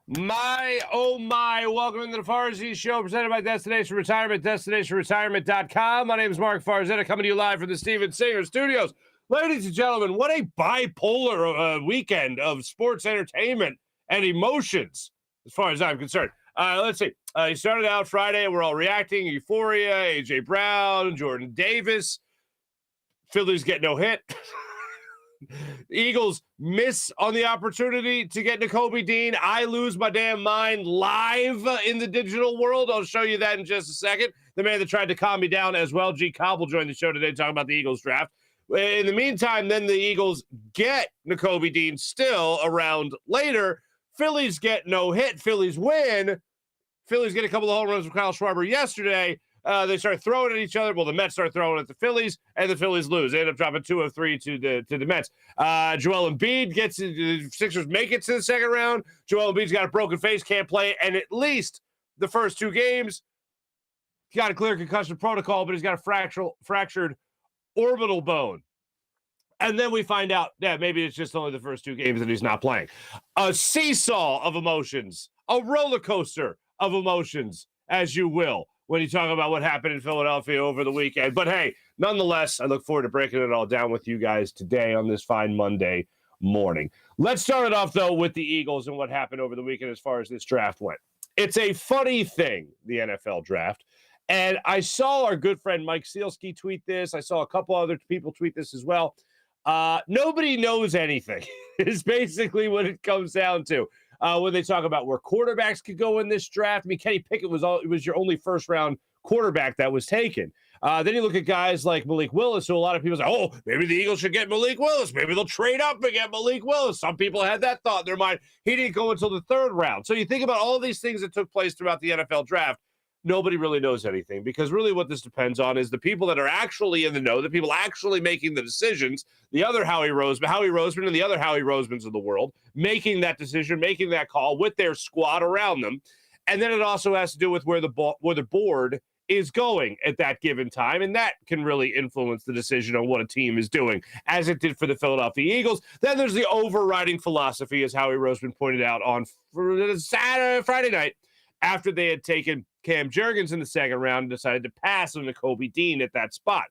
Oh my, welcome to the Farzy Show, presented by Destination Retirement, destinationretirement.com. My name is Marc Farzetta, coming to you live from the Steven Singer Studios. Ladies and gentlemen, what a bipolar weekend of sports entertainment and emotions, as far as I'm concerned. Let's see. You started out Friday, we're all reacting, euphoria, A.J. Brown, Jordan Davis. Phillies get no hit. The Eagles miss on the opportunity to get Nakobe Dean. I lose my damn mind live in the digital world. I'll show you that in just a second. The man that tried to calm me down as well, G. Cobb, will join the show today talking about the Eagles draft. In the meantime, then the Eagles get Nakobe Dean still around later. Phillies get no hit. Phillies win. Phillies get a couple of home runs from Kyle Schwarber yesterday. They start throwing at each other. Well, the Mets start throwing at the Phillies, and the Phillies lose. They end up dropping 2 of 3 to the Mets. Joel Embiid gets the Sixers make it to the second round. Joel Embiid's got a broken face, can't play, and at least the first 2 games, he's got a clear concussion protocol, but he's got a fractured orbital bone. And then we find out that maybe it's just only the first 2 games that he's not playing. A seesaw of emotions, a roller coaster of emotions, as you will, when you talk about what happened in Philadelphia over the weekend. But hey, nonetheless, I look forward to breaking it all down with you guys today on this fine Monday morning. Let's start it off, though, with the Eagles and what happened over the weekend as far as this draft went. It's a funny thing, the NFL draft. And I saw our good friend Mike Sealski tweet this. I saw a couple other people tweet this as well. Nobody knows anything is basically what it comes down to. When they talk about where quarterbacks could go in this draft. I mean, Kenny Pickett was your only first-round quarterback that was taken. Then you look at guys like Malik Willis, who a lot of people say, oh, maybe the Eagles should get Malik Willis. Maybe they'll trade up and get Malik Willis. Some people had that thought in their mind. He didn't go until the 3rd round. So you think about all these things that took place throughout the NFL draft. Nobody really knows anything, because really what this depends on is the people that are actually in the know, the people actually making the decisions, the other Howie Roseman and the other Howie Rosemans of the world, making that decision, making that call with their squad around them. And then it also has to do with where the board is going at that given time, and that can really influence the decision on what a team is doing, as it did for the Philadelphia Eagles. Then there's the overriding philosophy, as Howie Roseman pointed out on Friday night, after they had taken Cam Jurgens in the second round and decided to pass on Nakobe Dean at that spot.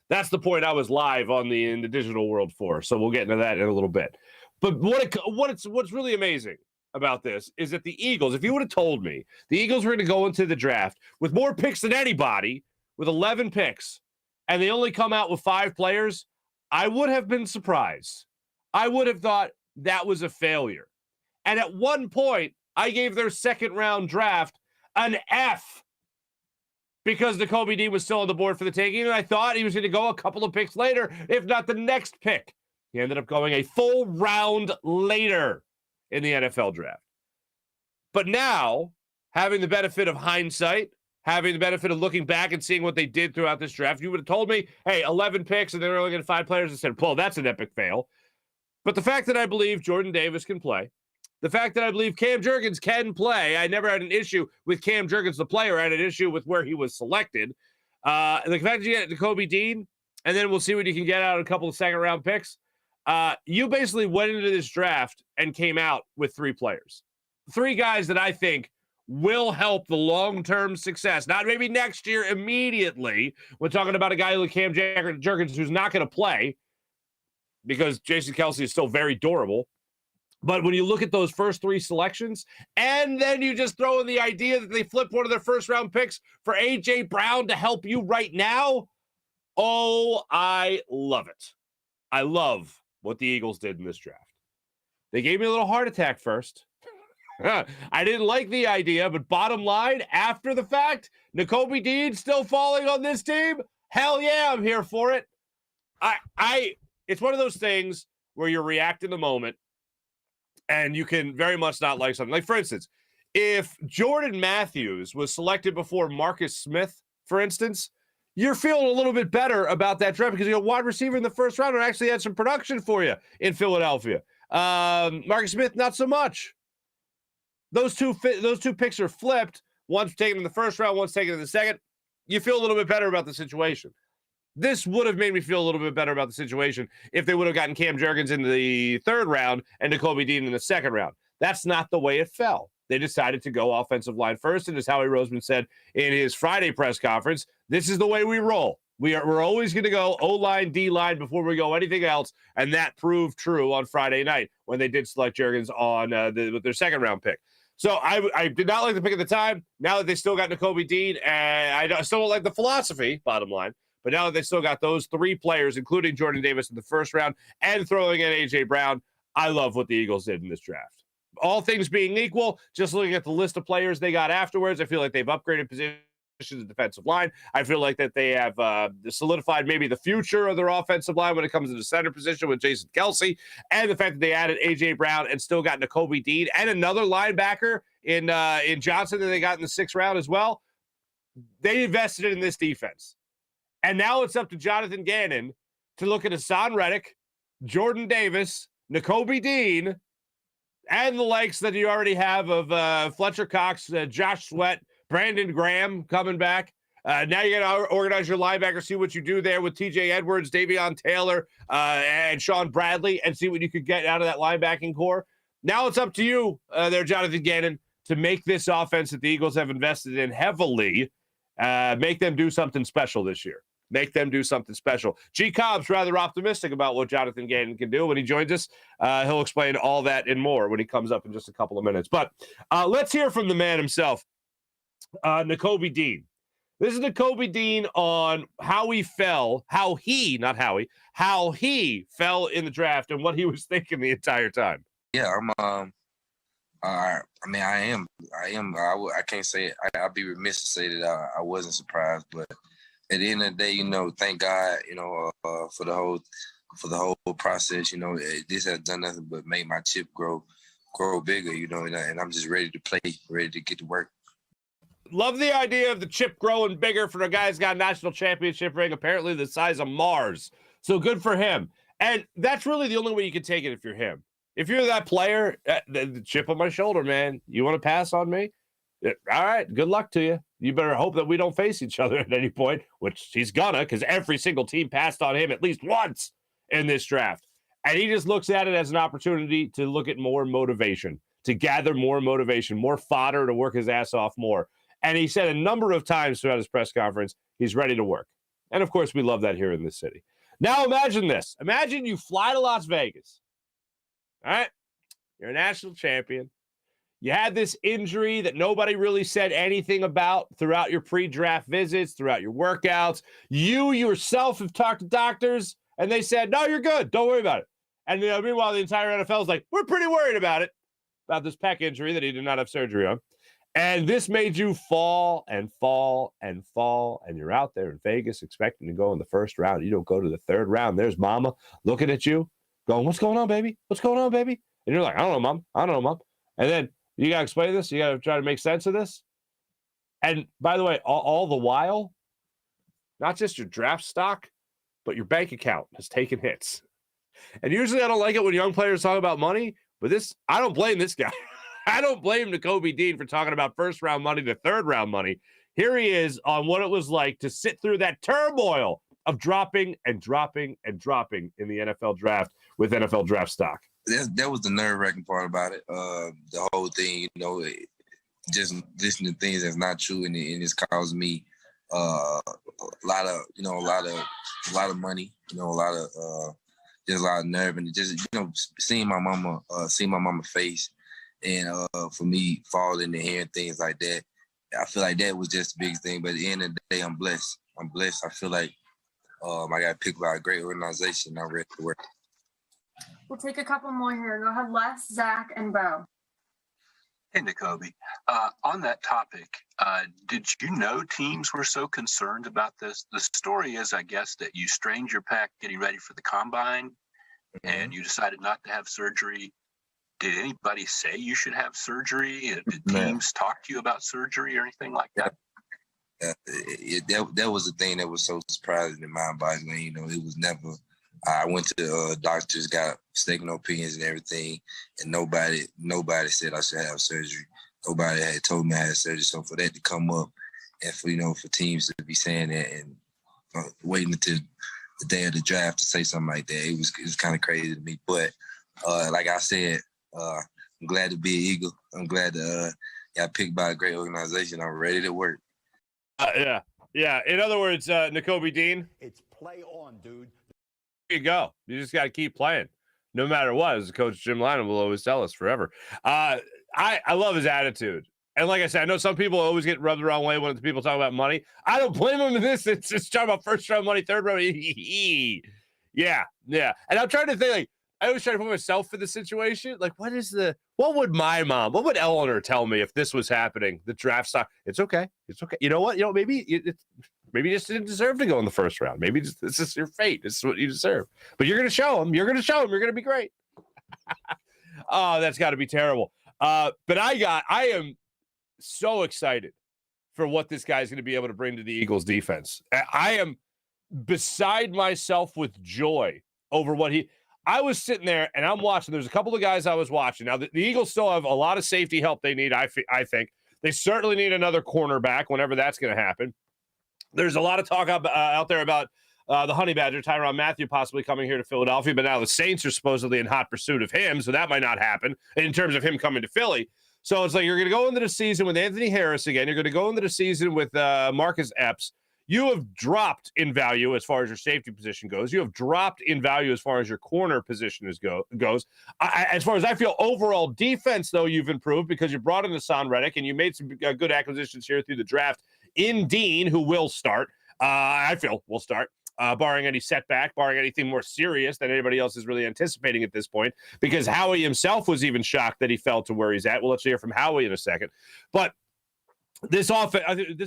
That's the point I was live in the digital world for, so we'll get into that in a little bit. But what's really amazing about this is that the Eagles, if you would have told me the Eagles were going to go into the draft with more picks than anybody, with 11 picks, and they only come out with 5 players, I would have been surprised. I would have thought that was a failure. And at one point, I gave their second-round draft an F because Nakobe Dean was still on the board for the taking, and I thought he was going to go a couple of picks later, if not the next pick. He ended up going a full round later in the NFL draft. But now, having the benefit of hindsight, having the benefit of looking back and seeing what they did throughout this draft, you would have told me, hey, 11 picks and they're only getting 5 players, and said, well, that's an epic fail. But the fact that I believe Jordan Davis can play, the fact that I believe Cam Jurgens can play, I never had an issue with Cam Jurgens, the player. I had an issue with where he was selected. The fact that you get Nakobe Dean, and then we'll see what you can get out of a couple of second-round picks. You basically went into this draft and came out with 3 players. 3 guys that I think will help the long-term success. Not maybe next year immediately. We're talking about a guy like Cam Jurgens who's not going to play because Jason Kelce is still very durable. But when you look at those first 3 selections, and then you just throw in the idea that they flip one of their first-round picks for A.J. Brown to help you right now, oh, I love it. I love what the Eagles did in this draft. They gave me a little heart attack first. I didn't like the idea, but bottom line, after the fact, Nakobe Dean still falling on this team? Hell yeah, I'm here for it. It's one of those things where you react in the moment, and you can very much not like something. Like, for instance, if Jordan Matthews was selected before Marcus Smith, for instance, you're feeling a little bit better about that draft because you got a wide receiver in the first round and actually had some production for you in Philadelphia. Marcus Smith, not so much. Those two picks are flipped. One's taken in the first round, one's taken in the second. You feel a little bit better about the situation. This would have made me feel a little bit better about the situation if they would have gotten Cam Jurgens in the 3rd round and Nakobe Dean in the 2nd round. That's not the way it fell. They decided to go offensive line first, and as Howie Roseman said in his Friday press conference, this is the way we roll. We're always going to go O-line, D-line before we go anything else, and that proved true on Friday night when they did select Juergens on with their second-round pick. So I did not like the pick at the time. Now that they still got Nakobe Dean, and I still don't like the philosophy, bottom line, but now that they still got those three players, including Jordan Davis in the first round and throwing in A.J. Brown, I love what the Eagles did in this draft. All things being equal, just looking at the list of players they got afterwards, I feel like they've upgraded positions of defensive line. I feel like that they have solidified maybe the future of their offensive line when it comes to the center position with Jason Kelce, and the fact that they added A.J. Brown and still got Nakobe Dean and another linebacker in Johnson that they got in the 6th round as well. They invested in this defense. And now it's up to Jonathan Gannon to look at Hassan Reddick, Jordan Davis, Nakobe Dean, and the likes that you already have of Fletcher Cox, Josh Sweat, Brandon Graham coming back. Now you got to organize your linebacker, see what you do there with TJ Edwards, Davion Taylor, and Sean Bradley, and see what you could get out of that linebacking core. Now it's up to you there, Jonathan Gannon, to make this offense that the Eagles have invested in heavily, make them do something special this year. Make them do something special. G. Cobb's rather optimistic about what Jonathan Gannon can do when he joins us. He'll explain all that and more when he comes up in just a couple of minutes. But let's hear from the man himself, Nakobe Dean. This is Nakobe Dean on how he fell, how he fell in the draft and what he was thinking the entire time. Yeah, I can't say it. I'd be remiss to say that I wasn't surprised, but at the end of the day, thank God, for the whole process. This has done nothing but make my chip grow bigger. And I'm just ready to play, ready to get to work. Love the idea of the chip growing bigger for a guy who's got a national championship ring, apparently the size of Mars. So good for him. And that's really the only way you can take it if you're him. If you're that player, the chip on my shoulder, man, you want to pass on me? All right, good luck to you. You better hope that we don't face each other at any point, which he's gonna, because every single team passed on him at least once in this draft. And he just looks at it as an opportunity to look at more motivation, to gather more motivation, more fodder to work his ass off more. And he said a number of times throughout his press conference, he's ready to work. And, of course, we love that here in this city. Now imagine this. Imagine you fly to Las Vegas. All right? You're a national champion. You had this injury that nobody really said anything about throughout your pre-draft visits, throughout your workouts. You yourself have talked to doctors, and they said, no, you're good. Don't worry about it. And meanwhile, the entire NFL is like, we're pretty worried about this pec injury that he did not have surgery on. And this made you fall and fall and fall, and you're out there in Vegas expecting to go in the 1st round. You don't go to the 3rd round. There's mama looking at you going, what's going on, baby? What's going on, baby? And you're like, I don't know, mom. And then you got to explain this. You got to try to make sense of this. And by the way, all the while, not just your draft stock, but your bank account has taken hits. And usually I don't like it when young players talk about money, but I don't blame this guy. I don't blame Nakobe Dean for talking about 1st-round money to 3rd-round money. Here he is on what it was like to sit through that turmoil of dropping in the NFL draft with NFL draft stock. That was the nerve-wracking part about it. The whole thing, just listening to things that's not true, and it's caused me a lot of money, just a lot of nerve, and just seeing my mama face, and for me falling and hearing things like that, I feel like that was just the biggest thing. But at the end of the day, I'm blessed. I feel like I got picked by a great organization. I'm ready to work. We'll take a couple more here. Go ahead, Les, Zach, and Bo. Hey, Nakobe. On that topic, did you know teams were so concerned about this? The story is, I guess, that you strained your pec getting ready for the combine, and you decided not to have surgery. Did anybody say you should have surgery? Did teams talk to you about surgery or anything like that? That was the thing that was so surprising in my body. It was never. I went to doctors, got second opinions and everything, and nobody said I should have surgery. Nobody had told me I had surgery. So for that to come up, and for teams to be saying that and waiting until the day of the draft to say something like that, it was kind of crazy to me. But like I said, I'm glad to be an Eagle. I'm glad to got picked by a great organization. I'm ready to work. Yeah. In other words, Nakobe Dean, it's play on, dude. There you go. You just got to keep playing, no matter what. As Coach Jim Lynam will always tell us forever. I love his attitude. And like I said, I know some people always get rubbed the wrong way when people talk about money. I don't blame them in this. It's just talking about first round money, third round. Yeah. And I'm trying to think, like, I always try to put myself in the situation. Like, what would my mom, what would Eleanor tell me if this was happening? The draft stock. It's okay. You know what? Maybe maybe you just didn't deserve to go in the first round. Maybe this is your fate. This is what you deserve. But you're going to show them. You're going to be great. Oh, that's got to be terrible. But I am so excited for what this guy's going to be able to bring to the Eagles defense. I am beside myself with joy over what I was sitting there and I'm watching. There's a couple of guys I was watching. Now, the Eagles still have a lot of safety help they need, I think. They certainly need another cornerback whenever that's going to happen. There's a lot of talk out there about the Honey Badger, Tyrann Mathieu, possibly coming here to Philadelphia, but now the Saints are supposedly in hot pursuit of him, so that might not happen in terms of him coming to Philly. So it's like you're going to go into the season with Anthony Harris again. You're going to go into the season with Marcus Epps. You have dropped in value as far as your safety position goes. You have dropped in value as far as your corner position goes. As far as I feel, overall defense, though, you've improved because you brought in Hassan Reddick and you made some good acquisitions here through the draft in Dean, who will start. I feel will start. Barring any setback, barring anything more serious than anybody else is really anticipating at this point, because Howie himself was even shocked that he fell to where he's at. Well, let's hear from Howie in a second. But this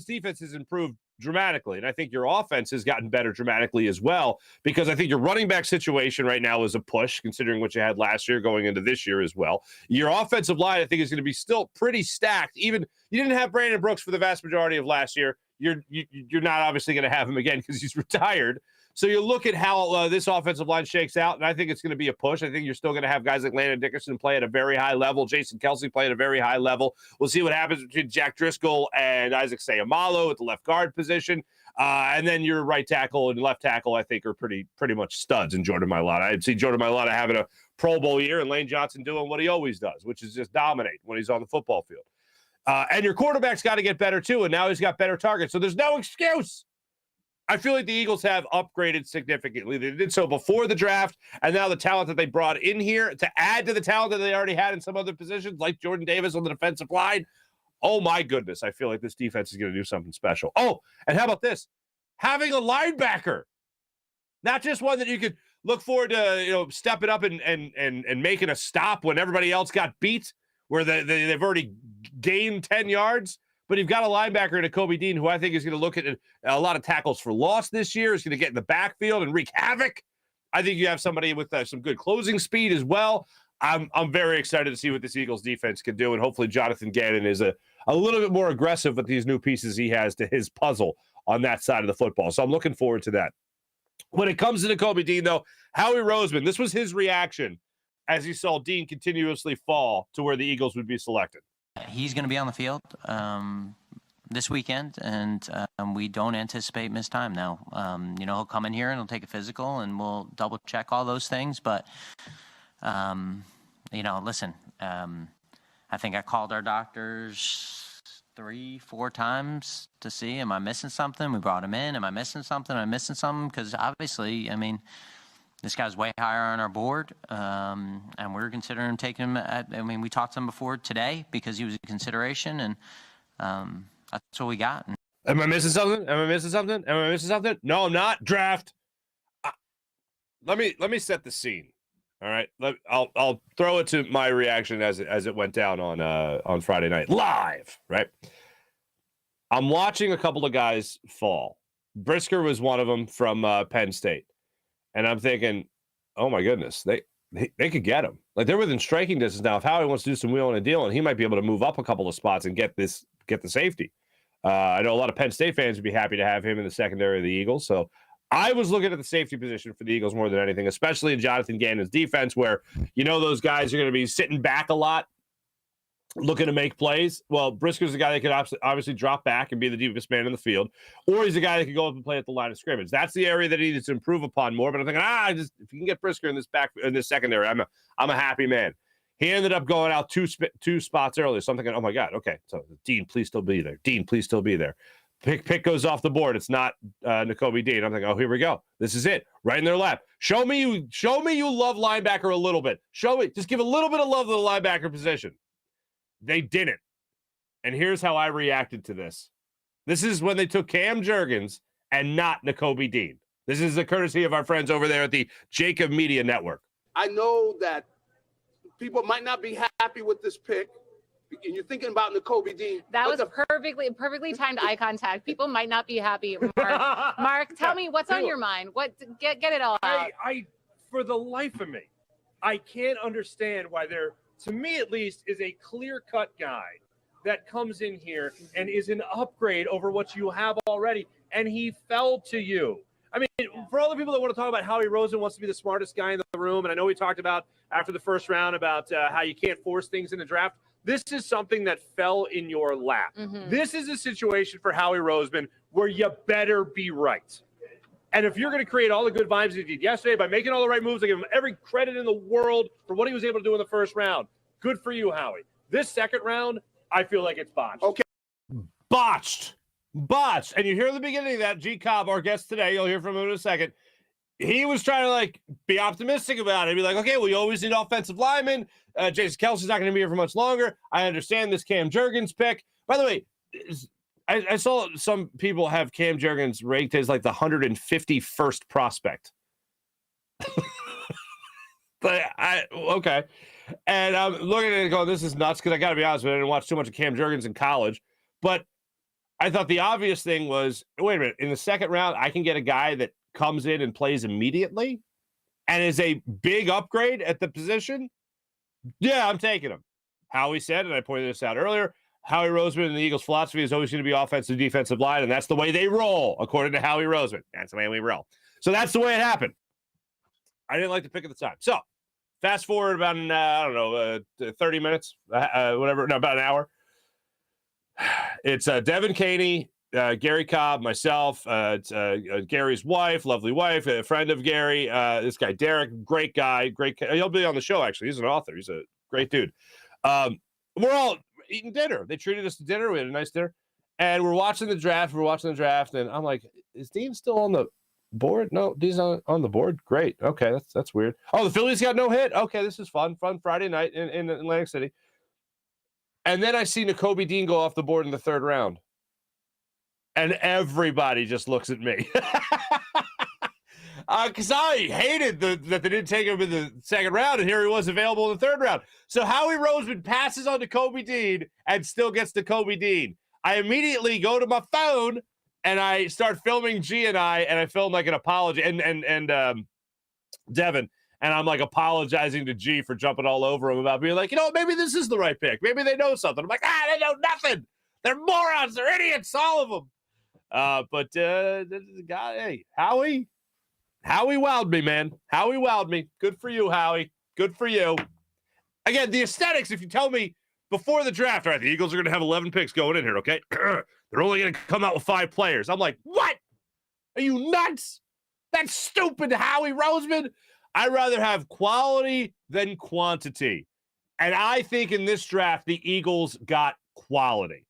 defense has improved dramatically, and I think your offense has gotten better dramatically as well, because I think your running back situation right now is a push, considering what you had last year going into this year as well. Your offensive line, I think, is going to be still pretty stacked. Even you didn't have Brandon Brooks for the vast majority of last year. You're not obviously going to have him again because he's retired. So you look at how this offensive line shakes out, and I think it's going to be a push. I think you're still going to have guys like Landon Dickerson play at a very high level. Jason Kelsey play at a very high level. We'll see what happens between Jack Driscoll and Isaac Seumalo at the left guard position. And then your right tackle and left tackle, I think, are pretty much studs in Jordan Mailata. I'd see Jordan Mailata having a Pro Bowl year and Lane Johnson doing what he always does, which is just dominate when he's on the football field. And your quarterback's got to get better, too, and now he's got better targets. So there's no excuse. I feel like the Eagles have upgraded significantly. They did so before the draft, and now the talent that they brought in here to add to the talent that they already had in some other positions, like Jordan Davis on the defensive line. Oh, my goodness. I feel like this defense is going to do something special. Oh, and how about this? Having a linebacker. Not just one that you could look forward to, stepping up and making a stop when everybody else got beat, where they've already gained 10 yards. But you've got a linebacker in Nakobe Dean, who I think is going to look at a lot of tackles for loss this year. Is going to get in the backfield and wreak havoc. I think you have somebody with some good closing speed as well. I'm very excited to see what this Eagles defense can do, and hopefully Jonathan Gannon is a little bit more aggressive with these new pieces he has to his puzzle on that side of the football. So I'm looking forward to that. When it comes to Nakobe Dean, though, Howie Roseman, this was his reaction as he saw Dean continuously fall to where the Eagles would be selected. He's going to be on the field this weekend, and we don't anticipate missed time now. He'll come in here and he'll take a physical, and we'll double check all those things. But, listen, I think I called our doctors 3-4 times to see, am I missing something? We brought him in. Am I missing something? Am I missing something? Because obviously, this guy's way higher on our board, and we're considering taking him we talked to him before today because he was a consideration, and that's what we got. Am I missing something? No, I'm not. Draft. Let me set the scene. All right. I'll throw it to my reaction as it went down on Friday night live. Right. I'm watching a couple of guys fall. Brisker was one of them from Penn State. And I'm thinking, oh my goodness, they could get him. Like, they're within striking distance now. If Howie wants to do some wheeling and dealing, he might be able to move up a couple of spots and get the safety. I know a lot of Penn State fans would be happy to have him in the secondary of the Eagles. So I was looking at the safety position for the Eagles more than anything, especially in Jonathan Gannon's defense, where those guys are going to be sitting back a lot, looking to make plays. Well, Brisker's the guy that could obviously drop back and be the deepest man in the field, or he's a guy that could go up and play at the line of scrimmage. That's the area that he needs to improve upon more. But I'm thinking, if you can get Brisker in this secondary, I'm a happy man. He ended up going out two spots early. So I'm thinking, oh my God, okay. So Dean, please still be there. Dean, please still be there. Pick goes off the board. It's not Nakobe Dean. I'm thinking, oh, here we go. This is it. Right in their lap. Show me you love linebacker a little bit. Show me, just give a little bit of love to the linebacker position. They didn't. And here's how I reacted to this. This is when they took Cam Jurgens and not Nakobe Dean. This is the courtesy of our friends over there at the Jacob Media Network. I know that people might not be happy with this pick. And you're thinking about Nakobe Dean. That was perfectly timed eye contact. People might not be happy. Mark, tell me what's on your mind. Get it all out. I for the life of me, I can't understand why there, to me at least, is a clear-cut guy that comes in here and is an upgrade over what you have already, and he fell to you. I mean, for all the people that want to talk about Howie Roseman wants to be the smartest guy in the room, and I know we talked about after the first round about how you can't force things in the draft. This is something that fell in your lap. Mm-hmm. This is a situation for Howie Roseman where you better be right. And if you're going to create all the good vibes he did yesterday by making all the right moves, I give him every credit in the world for what he was able to do in the first round. Good for you, Howie. This second round, I feel like it's botched. Okay. Botched. And you hear the beginning of that, G. Cobb, our guest today, you'll hear from him in a second. He was trying to be optimistic about it. Be like, okay, well, you always need offensive linemen. Jason Kelsey's not going to be here for much longer. I understand this Cam Jurgens pick. By the way, I saw some people have Cam Jurgens ranked as the 151st prospect. But okay. And I'm looking at it going, this is nuts, because I got to be honest with you, I didn't watch too much of Cam Jurgens in college. But I thought the obvious thing was, wait a minute, in the second round, I can get a guy that comes in and plays immediately and is a big upgrade at the position. Yeah, I'm taking him. Howie said, and I pointed this out earlier, Howie Roseman and the Eagles' philosophy is always going to be offensive, defensive line, and that's the way they roll, according to Howie Roseman. That's the way we roll. So that's the way it happened. I didn't like the pick at the time. So fast forward about, 30 minutes, about an hour. It's Devin Caney, Gary Cobb, myself, Gary's wife, lovely wife, a friend of Gary, this guy, Derek, great guy, he'll be on the show, actually. He's an author. He's a great dude. We're all eating dinner. They treated us to dinner. We had a nice dinner. And we're watching the draft. And I'm like, is Dean still on the board? No, Dean's on the board. Great. Okay, that's weird. Oh, the Phillies got no hit. Okay, this is fun Friday night in Atlantic City. And then I see Nakobe Dean go off the board in the third round. And everybody just looks at me. Because I hated that they didn't take him in the second round, and here he was available in the third round. So Howie Roseman passes on Nakobe Dean and still gets Nakobe Dean. I immediately go to my phone, and I start filming G and I film an apology, and Devin. And I'm apologizing to G for jumping all over him about being maybe this is the right pick. Maybe they know something. I'm they know nothing. They're morons. They're idiots, all of them. But the guy, hey, Howie wowed me, man. Howie wowed me. Good for you, Howie. Good for you. Again, the aesthetics, if you tell me before the draft, all right, the Eagles are going to have 11 picks going in here, okay? They're only going to come out with 5 players. I'm like, what? Are you nuts? That's stupid, Howie Roseman. I'd rather have quality than quantity. And I think in this draft, the Eagles got quality.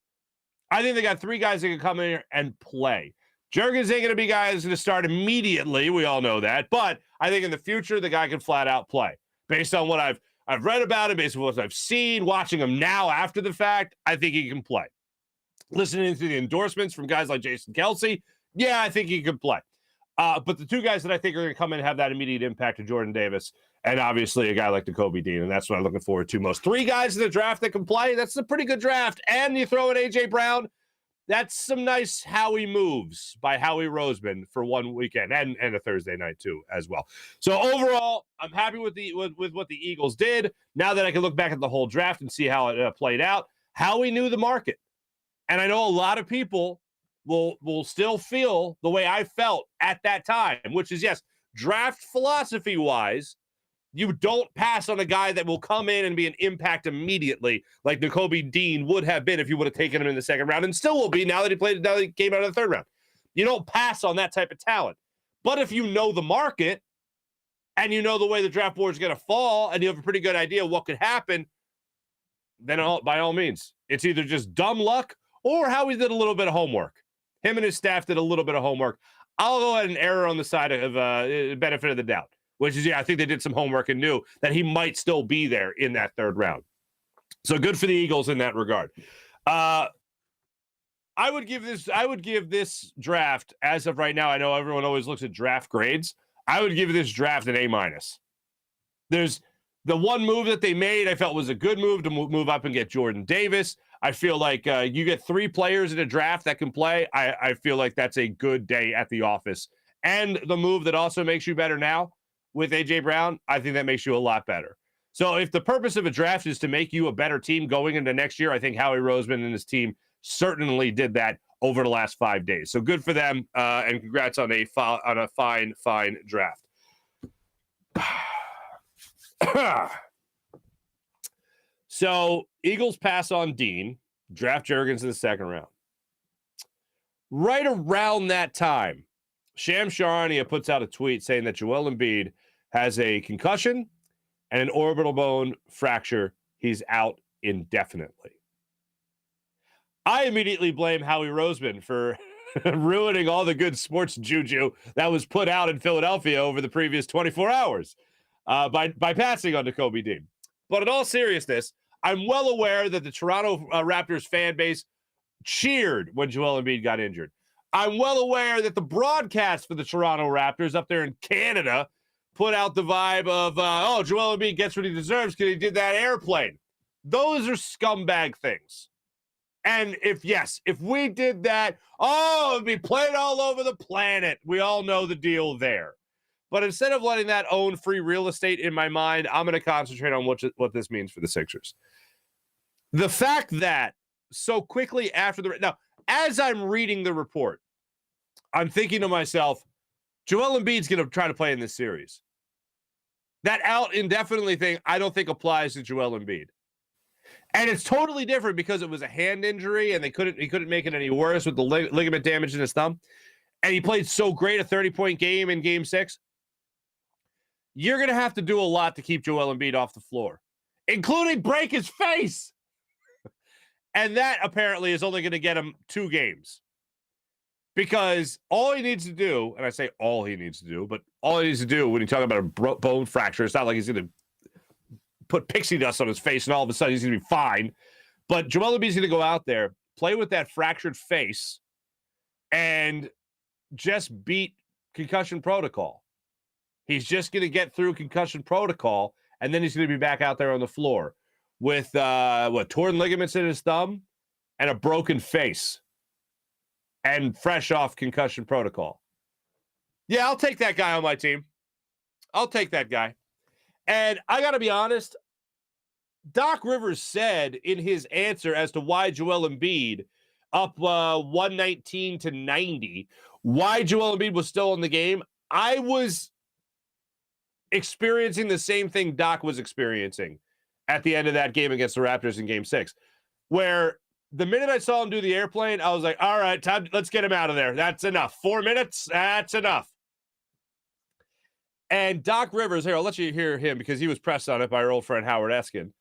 I think they got 3 guys that can come in here and play. Jurgens ain't going to be guys who's going to start immediately. We all know that. But I think in the future, the guy can flat out play. Based on what I've read about him, based on what I've seen, watching him now after the fact, I think he can play. Listening to the endorsements from guys like Jason Kelsey, yeah, I think he can play. But the 2 guys that I think are going to come in and have that immediate impact are Jordan Davis and obviously a guy like Nakobe Dean, and that's what I'm looking forward to most. 3 guys in the draft that can play, that's a pretty good draft. And you throw in A.J. Brown, that's some nice Howie moves by Howie Roseman for one weekend and a Thursday night too as well. So overall, I'm happy with what the Eagles did. Now that I can look back at the whole draft and see how it played out, Howie knew the market. And I know a lot of people will still feel the way I felt at that time, which is, yes, draft philosophy-wise, you don't pass on a guy that will come in and be an impact immediately like Nakobe Dean would have been if you would have taken him in the second round and still will be now that he came out of the third round. You don't pass on that type of talent. But if you know the market and you know the way the draft board is going to fall, and you have a pretty good idea what could happen, then by all means, it's either just dumb luck or Howie did a little bit of homework. Him and his staff did a little bit of homework. I'll go ahead and err on the side of benefit of the doubt, which is, I think they did some homework and knew that he might still be there in that third round. So good for the Eagles in that regard. I would give this draft, as of right now, I know everyone always looks at draft grades. I would give this draft an A-. There's the one move that they made I felt was a good move to move up and get Jordan Davis. I feel like you get 3 players in a draft that can play. I feel like that's a good day at the office. And the move that also makes you better now with A.J. Brown, I think that makes you a lot better. So if the purpose of a draft is to make you a better team going into next year, I think Howie Roseman and his team certainly did that over the last 5 days. So good for them, and congrats on a fine draft. So Eagles pass on Dean, draft Jurgens in the second round. Right around that time, Shams Charania puts out a tweet saying that Joel Embiid has a concussion and an orbital bone fracture. He's out indefinitely. I immediately blame Howie Roseman for ruining all the good sports juju that was put out in Philadelphia over the previous 24 hours by passing on Kobe Dean. But in all seriousness, I'm well aware that the Toronto Raptors fan base cheered when Joel Embiid got injured. I'm well aware that the broadcast for the Toronto Raptors up there in Canada put out the vibe of, Joel Embiid gets what he deserves because he did that airplane. Those are scumbag things. And if we did that, it'd be played all over the planet. We all know the deal there. But instead of letting that own free real estate in my mind, I'm going to concentrate on what this means for the Sixers. The fact that so quickly after now, as I'm reading the report, I'm thinking to myself, Joel Embiid's going to try to play in this series. That out indefinitely thing, I don't think applies to Joel Embiid. And it's totally different because it was a hand injury and he couldn't make it any worse with the ligament damage in his thumb. And he played so great a 30-point game in Game 6. You're going to have to do a lot to keep Joel Embiid off the floor, including break his face. And that apparently is only going to get him 2 games. Because all he needs to do, and I say all he needs to do, but all he needs to do when you talk about a bone fracture, it's not like he's going to put pixie dust on his face and all of a sudden he's going to be fine. But Joel Embiid's going to go out there, play with that fractured face, and just beat concussion protocol. He's just going to get through concussion protocol, and then he's going to be back out there on the floor with, torn ligaments in his thumb and a broken face and fresh off concussion protocol. Yeah, I'll take that guy on my team. I'll take that guy. And I got to be honest, Doc Rivers said in his answer as to why Joel Embiid up 119-90, why Joel Embiid was still in the game. I was experiencing the same thing Doc was experiencing at the end of that game against the Raptors in Game 6, where the minute I saw him do the airplane, I was like, all right, time, let's get him out of there. That's enough. 4 minutes, that's enough. And Doc Rivers, here, I'll let you hear him because he was pressed on it by our old friend Howard Eskin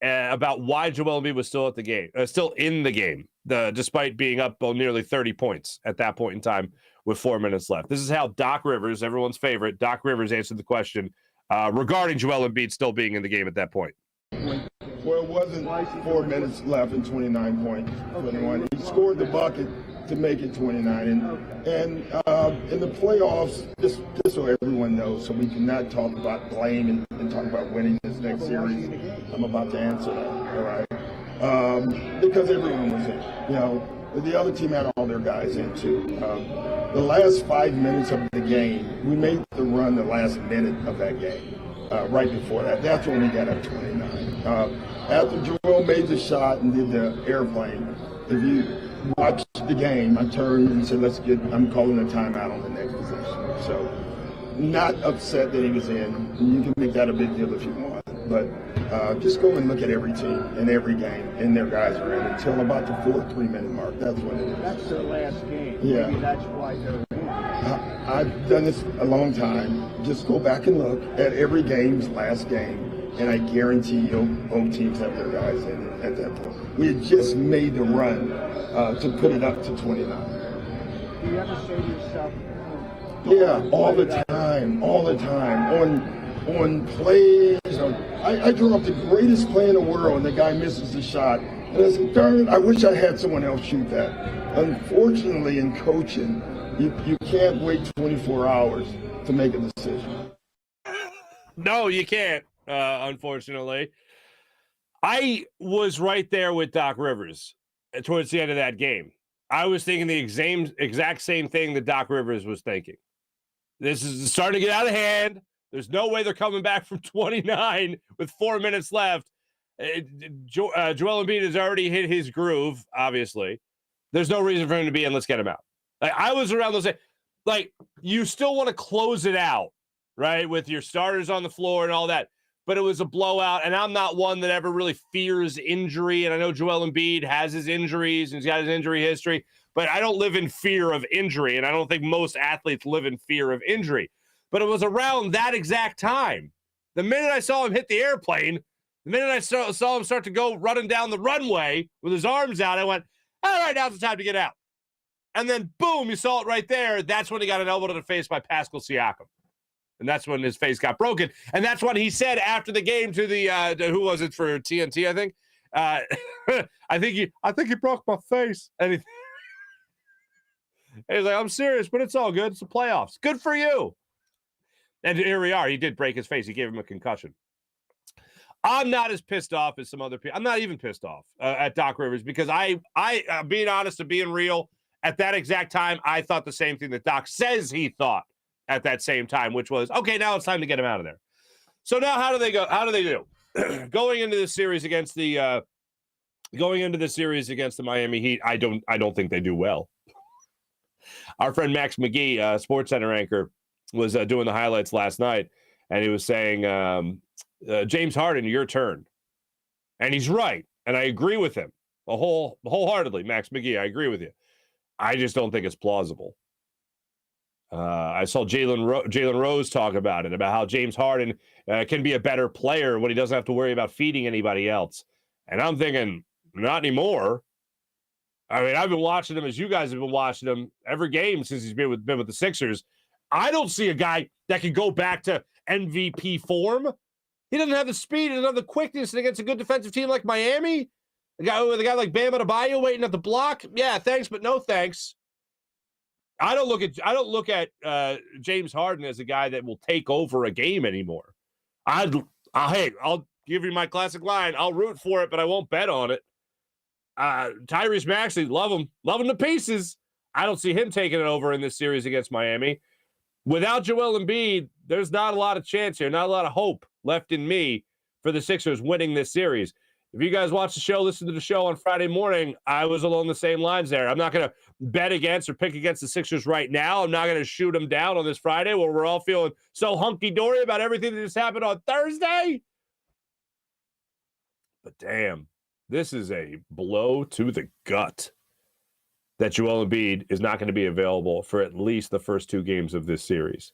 about why Joel Embiid was still at the game, still in the game, despite being up nearly 30 points at that point in time with 4 minutes left. This is how Doc Rivers, everyone's favorite, Doc Rivers answered the question regarding Joel Embiid still being in the game at that point. Well, it wasn't 4 minutes left and 29 points. He scored the bucket to make it 29. And in the playoffs, just so everyone knows, so we cannot talk about blame and talk about winning this next series, I'm about to answer that, all right? Because everyone was in. The other team had all their guys in, too. The last 5 minutes of the game, we made the run the last minute of that game. Right before that. That's when we got up 29. After Joel made the shot and did the airplane, if you watch the game, I turned and said, I'm calling a timeout on the next possession. So not upset that he was in. You can make that a big deal if you want. But just go and look at every team and every game, and their guys are in until about the 4 3-minute mark. That's what it is. That's their last game. Yeah. Maybe that's why they're in. I've done this a long time. Just go back and look at every game's last game, and I guarantee you both teams have their guys in it at that point. We had just made the run to put it up to 29. Do you ever say to yourself, yeah, all the time. On plays. I draw up the greatest play in the world, and the guy misses the shot. And I said, darn it, I wish I had someone else shoot that. Unfortunately, in coaching, you can't wait 24 hours to make a decision. No, you can't, unfortunately. I was right there with Doc Rivers towards the end of that game. I was thinking the exact same thing that Doc Rivers was thinking. This is starting to get out of hand. There's no way they're coming back from 29 with 4 minutes left. Joel Embiid has already hit his groove, obviously. There's no reason for him to be in. Let's get him out. Like, I was around those, like, you still want to close it out, right, with your starters on the floor and all that. But it was a blowout, and I'm not one that ever really fears injury. And I know Joel Embiid has his injuries, and he's got his injury history. But I don't live in fear of injury, and I don't think most athletes live in fear of injury. But it was around that exact time. The minute I saw him hit the airplane, the minute I saw him start to go running down the runway with his arms out, I went, all right, now's the time to get out. And then, boom, you saw it right there. That's when he got an elbow to the face by Pascal Siakam. And that's when his face got broken. And that's what he said after the game to the who was it for TNT, I think? I think he broke my face. And he's like, I'm serious, but it's all good. It's the playoffs. Good for you. And here we are. He did break his face. He gave him a concussion. I'm not as pissed off as some other people. I'm not even pissed off at Doc Rivers because I being honest and being real, at that exact time, I thought the same thing that Doc says he thought at that same time, which was, okay, now it's time to get him out of there. So now how do they go? How do they do? Going into this series against the Miami Heat, I don't think they do well. Our friend Max McGee, SportsCenter anchor, was doing the highlights last night, and he was saying, James Harden, your turn. And he's right, and I agree with him wholeheartedly. Max McGee, I agree with you. I just don't think it's plausible. I saw Jalen Rose talk about it, about how James Harden can be a better player when he doesn't have to worry about feeding anybody else. And I'm thinking, not anymore. I mean, I've been watching him as you guys have been watching him every game since he's been with the Sixers. I don't see a guy that can go back to MVP form. He doesn't have the speed, he doesn't have the quickness against a good defensive team like Miami. A guy like Bam Adebayo waiting at the block. Yeah, thanks, but no thanks. I don't look at James Harden as a guy that will take over a game anymore. I'll give you my classic line. I'll root for it, but I won't bet on it. Tyrese Maxey, love him to pieces. I don't see him taking it over in this series against Miami. Without Joel Embiid, there's not a lot of chance here, not a lot of hope left in me for the Sixers winning this series. If you guys watch the show, listen to the show on Friday morning, I was along the same lines there. I'm not going to bet against or pick against the Sixers right now. I'm not going to shoot them down on this Friday where we're all feeling so hunky-dory about everything that just happened on Thursday. But damn, this is a blow to the gut that Joel Embiid is not going to be available for at least the first two games of this series.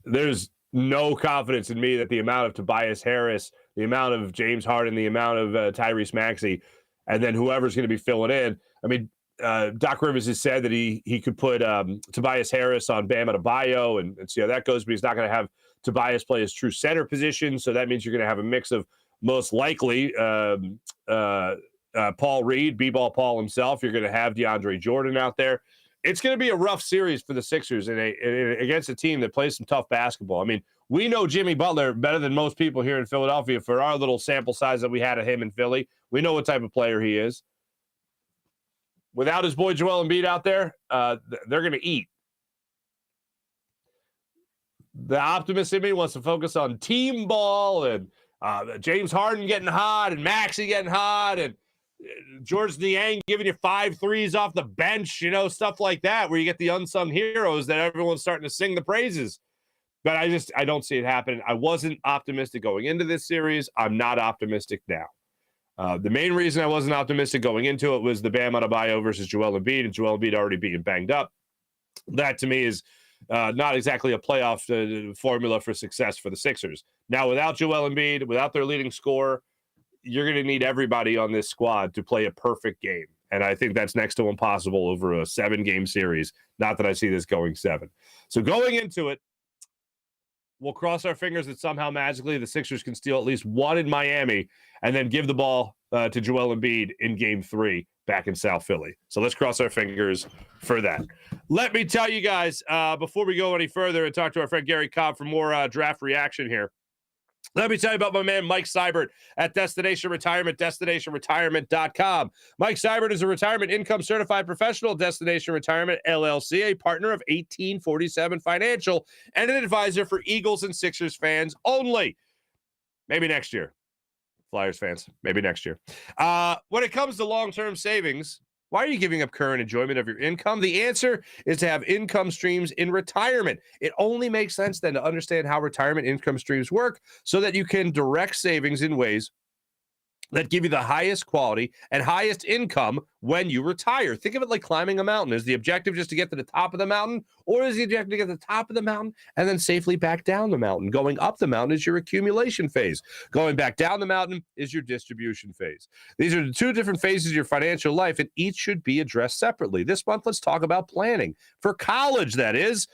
There's no confidence in me that the amount of Tobias Harris, the amount of James Harden, the amount of Tyrese Maxey, and then whoever's going to be filling in. I mean, Doc Rivers has said that he could put Tobias Harris on Bam Adebayo and see how that goes, but he's not going to have Tobias play his true center position, so that means you're going to have a mix of most likely Paul Reed, B-ball Paul himself. You're going to have DeAndre Jordan out there. It's going to be a rough series for the Sixers against a team that plays some tough basketball. I mean, we know Jimmy Butler better than most people here in Philadelphia for our little sample size that we had of him in Philly. We know what type of player he is. Without his boy Joel Embiid out there, they're going to eat. The optimist in me wants to focus on team ball and James Harden getting hot and Maxey getting hot and George Niang giving you 5 threes off the bench, stuff like that, where you get the unsung heroes that everyone's starting to sing the praises. But I don't see it happening. I wasn't optimistic going into this series. I'm not optimistic now. The main reason I wasn't optimistic going into it was the Bam Adebayo versus Joel Embiid, and Joel Embiid already being banged up. That, to me, is not exactly a playoff formula for success for the Sixers. Now, without Joel Embiid, without their leading scorer, you're going to need everybody on this squad to play a perfect game. And I think that's next to impossible over a 7-game series. Not that I see this going 7. So going into it, we'll cross our fingers that somehow magically the Sixers can steal at least 1 in Miami and then give the ball to Joel Embiid in Game 3 back in South Philly. So let's cross our fingers for that. Let me tell you guys, before we go any further and talk to our friend Gary Cobb for more draft reaction here, let me tell you about my man Mike Seibert at Destination Retirement, destinationretirement.com. Mike Seibert is a retirement income certified professional, Destination Retirement LLC, a partner of 1847 Financial, and an advisor for Eagles and Sixers fans only. Maybe next year. Flyers fans, maybe next year. When it comes to long-term savings, why are you giving up current enjoyment of your income? The answer is to have income streams in retirement. It only makes sense then to understand how retirement income streams work so that you can direct savings in ways that give you the highest quality and highest income when you retire. Think of it like climbing a mountain. Is the objective just to get to the top of the mountain, or is the objective to get to the top of the mountain and then safely back down the mountain? Going up the mountain is your accumulation phase. Going back down the mountain is your distribution phase. These are the 2 different phases of your financial life, and each should be addressed separately. This month, let's talk about planning for college, that is.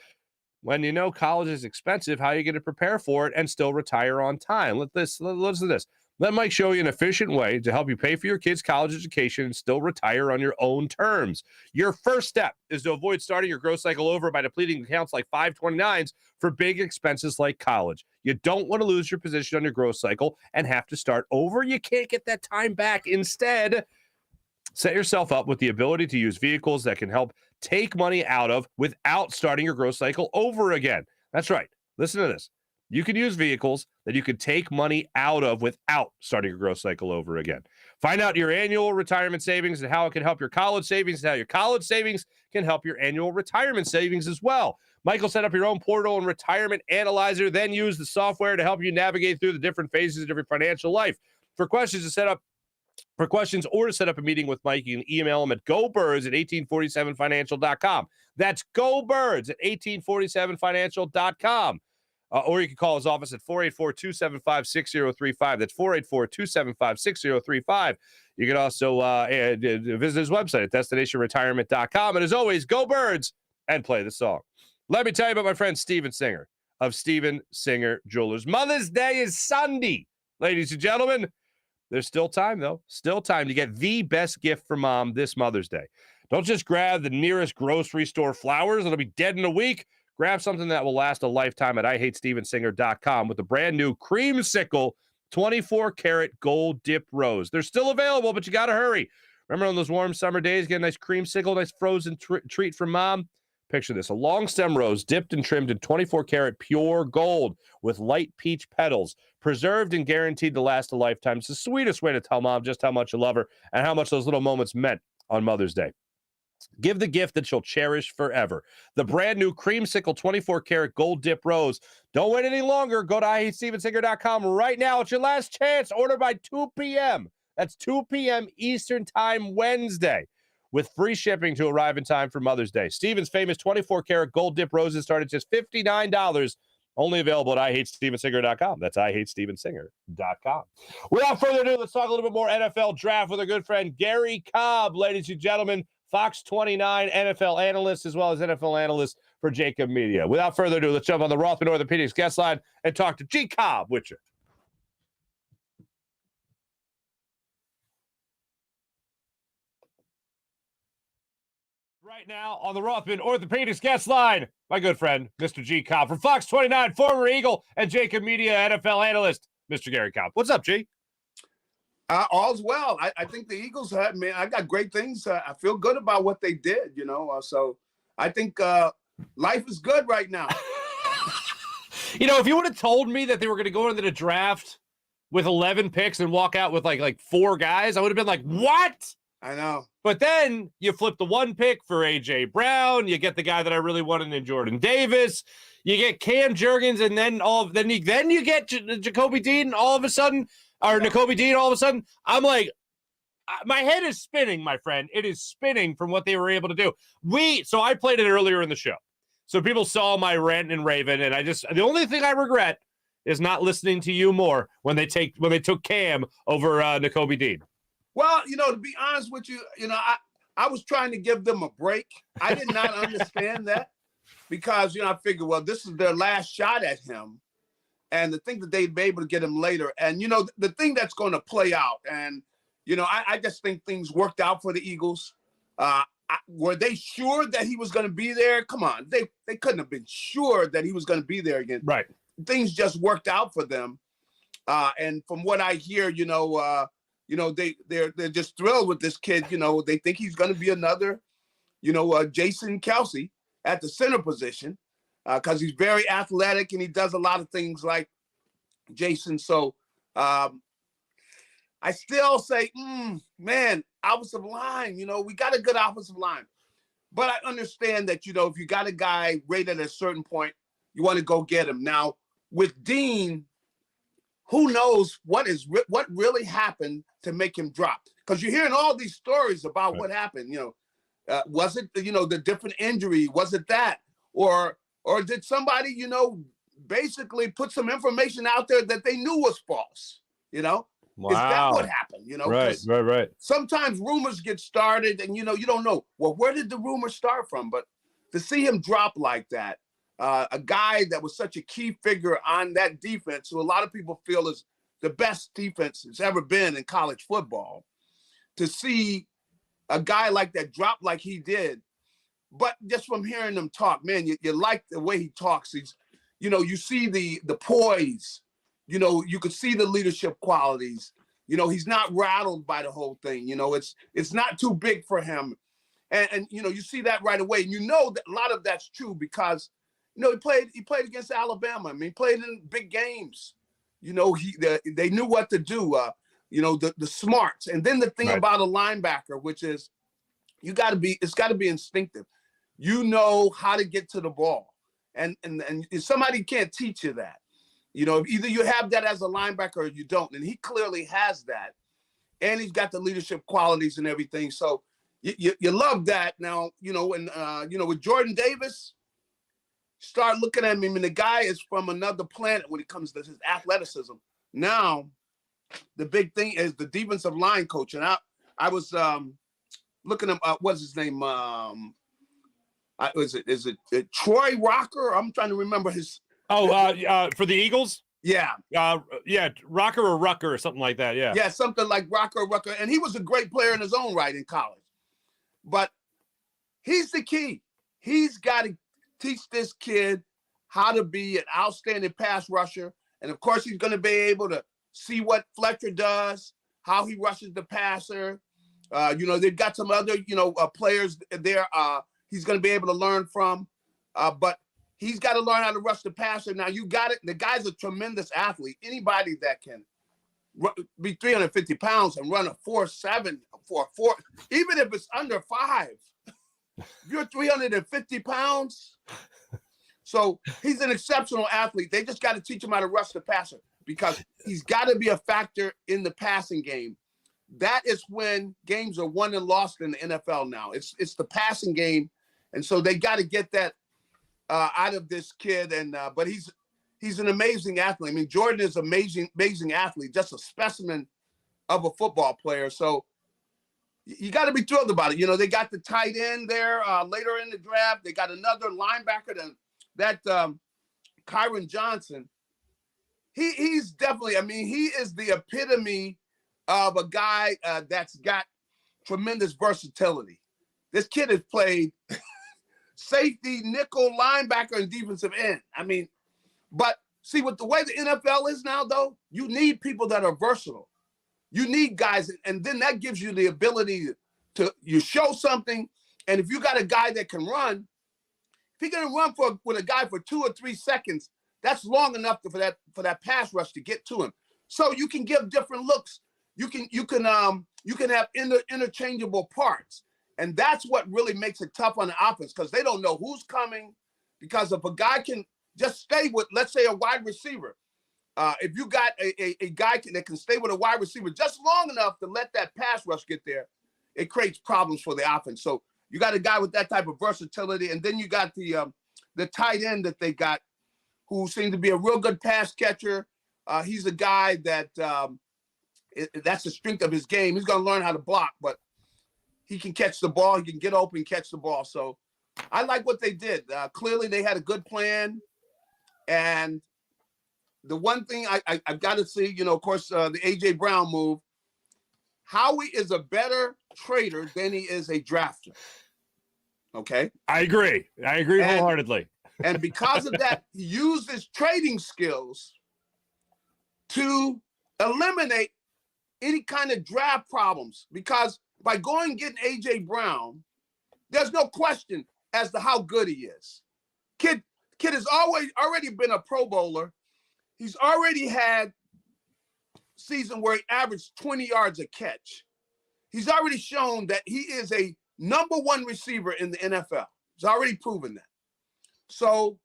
When you know college is expensive, how are you going to prepare for it and still retire on time? Listen to this. Let Mike show you an efficient way to help you pay for your kids' college education and still retire on your own terms. Your first step is to avoid starting your growth cycle over by depleting accounts like 529s for big expenses like college. You don't want to lose your position on your growth cycle and have to start over. You can't get that time back. Instead, set yourself up with the ability to use vehicles that can help take money out of without starting your growth cycle over again. That's right. Listen to this. You can use vehicles that you can take money out of without starting your growth cycle over again. Find out your annual retirement savings and how it can help your college savings, and how your college savings can help your annual retirement savings as well. Michael set up your own portal and retirement analyzer, then use the software to help you navigate through the different phases of your financial life. For questions or to set up a meeting with Mike, you can email him at gobirds@1847financial.com. That's gobirds@1847financial.com. Or you can call his office at 484-275-6035. That's 484-275-6035. You can also visit his website at destinationretirement.com. And as always, go Birds and play the song. Let me tell you about my friend Steven Singer of Steven Singer Jewelers. Mother's Day is Sunday, ladies and gentlemen. There's still time, though. Still time to get the best gift for mom this Mother's Day. Don't just grab the nearest grocery store flowers. It'll be dead in a week. Grab something that will last a lifetime at IHateStevenSinger.com with the brand new Creamsicle 24-karat gold dip rose. They're still available, but you got to hurry. Remember on those warm summer days, get a nice creamsicle, nice frozen treat from mom? Picture this, a long stem rose dipped and trimmed in 24-karat pure gold with light peach petals, preserved and guaranteed to last a lifetime. It's the sweetest way to tell mom just how much you love her and how much those little moments meant on Mother's Day. Give the gift that she'll cherish forever. The brand new Creamsicle 24-karat gold dip rose. Don't wait any longer. Go to IHateStevenSinger.com right now. It's your last chance. Order by 2 p.m. That's 2 p.m. Eastern Time Wednesday, with free shipping to arrive in time for Mother's Day. Steven's famous 24-karat gold dip roses start at just $59. Only available at IHateStevenSinger.com. That's IHateStevenSinger.com. Without further ado, let's talk a little bit more NFL draft with our good friend Gary Cobb, ladies and gentlemen. Fox 29 NFL analyst, as well as NFL analyst for Jacob Media. Without further ado, let's jump on the Rothman Orthopedics guest line and talk to G. Cobb Witcher. Right now on the Rothman Orthopedics guest line, my good friend, Mr. G. Cobb from Fox 29, former Eagle and Jacob Media NFL analyst, Mr. Gary Cobb. What's up, G? All's well. I think the Eagles, man, I got great things. I feel good about what they did, so I think life is good right now. If you would have told me that they were going to go into the draft with 11 picks and walk out with like 4 guys, I would have been like, what? I know. But then you flip the 1 pick for A.J. Brown. You get the guy that I really wanted in Jordan Davis. You get Cam Jurgens, and then you get Jacoby Dean all of a sudden. Or Nakobe Dean, all of a sudden, I'm like, my head is spinning, my friend. It is spinning from what they were able to do. So I played it earlier in the show. So people saw my rant and raving, and the only thing I regret is not listening to you more when they took Cam over Nakobe Dean. Well, to be honest with you, I was trying to give them a break. I did not understand that because, I figured, well, this is their last shot at him. And the thing that they'd be able to get him later. And, the thing that's going to play out. And, I just think things worked out for the Eagles. Were they sure that he was going to be there? Come on. They couldn't have been sure that he was going to be there again. Right. Things just worked out for them. And from what I hear, they're just thrilled with this kid. They think he's going to be another, Jason Kelsey at the center position because he's very athletic and he does a lot of things like Jason. So I still say, man, offensive line, we got a good offensive line. But I understand that, if you got a guy rated at a certain point, you want to go get him. Now, with Dean, who knows what really happened to make him drop? Because you're hearing all these stories about what happened. Was it the different injury? Was it that, or did somebody basically put some information out there that they knew was false? Wow. Is that what happened? Right. Sometimes rumors get started, and you don't know. Well, where did the rumor start from? But to see him drop like that. A guy that was such a key figure on that defense, who a lot of people feel is the best defense that's ever been in college football, to see a guy like that drop like he did. But just from hearing him talk, man, you like the way he talks. He's, you see the poise, you could see the leadership qualities. He's not rattled by the whole thing. It's not too big for him. And you see that right away. And that a lot of that's true because he played against Alabama. I mean, he played in big games. They knew what to do. The smarts. And then the thing about a linebacker, which is it's got to be instinctive. How to get to the ball, and somebody can't teach you that. Either you have that as a linebacker or you don't. And he clearly has that, and he's got the leadership qualities and everything. So you love that. Now with Jordan Davis. Start looking at him. I mean, the guy is from another planet when it comes to his athleticism. Now, the big thing is the defensive line coach. And I was looking at what's his name? Is it Troy Rocker? I'm trying to remember his. For the Eagles? Yeah. Rocker or Rucker or something like that. Yeah. Yeah, something like Rocker or Rucker. And he was a great player in his own right in college. But he's the key. He's got to teach this kid how to be an outstanding pass rusher. And of course, he's going to be able to see what Fletcher does, how he rushes the passer. They've got some other, players there he's going to be able to learn from. But he's got to learn how to rush the passer. Now, you got it. The guy's a tremendous athlete. Anybody that can be 350 pounds and run a 4.7, 4.4, even if it's under 5. You're 350 pounds. So he's an exceptional athlete. They just got to teach him how to rush the passer because he's got to be a factor in the passing game. That is when games are won and lost in the NFL now. It's the passing game. And so they got to get that out of this kid. And but he's an amazing athlete. I mean, Jordan is an amazing athlete, just a specimen of a football player. So you got to be thrilled about it. They got the tight end there later in the draft. They got another linebacker, that Kyron Johnson. He's definitely, he is the epitome of a guy that's got tremendous versatility. This kid has played safety, nickel, linebacker, and defensive end. But see, with the way the NFL is now, though, you need people that are versatile. You need guys, and then that gives you the ability to you show something. And if you got a guy that can run, if you're going to run with a guy for 2 or 3 seconds, that's long enough for that pass rush to get to him. So you can give different looks. You can have interchangeable parts, and that's what really makes it tough on the offense because they don't know who's coming. Because if a guy can just stay with, let's say, a wide receiver, if you got a guy that can stay with a wide receiver just long enough to let that pass rush get there, it creates problems for the offense. So you got a guy with that type of versatility, and then you got the tight end that they got, who seems to be a real good pass catcher. He's a guy that that's the strength of his game. He's going to learn how to block, but he can catch the ball. He can get open, catch the ball. So I like what they did. Clearly, they had a good plan. And the one thing I've got to see, of course, the A.J. Brown move, Howie is a better trader than he is a drafter. Okay? I agree wholeheartedly. And because of that, he used his trading skills to eliminate any kind of draft problems, because by going and getting A.J. Brown, there's no question as to how good he is. Kid has already been a Pro Bowler. He's already had season where he averaged 20 yards a catch. He's already shown that he is a number one receiver in the NFL. He's already proven that. So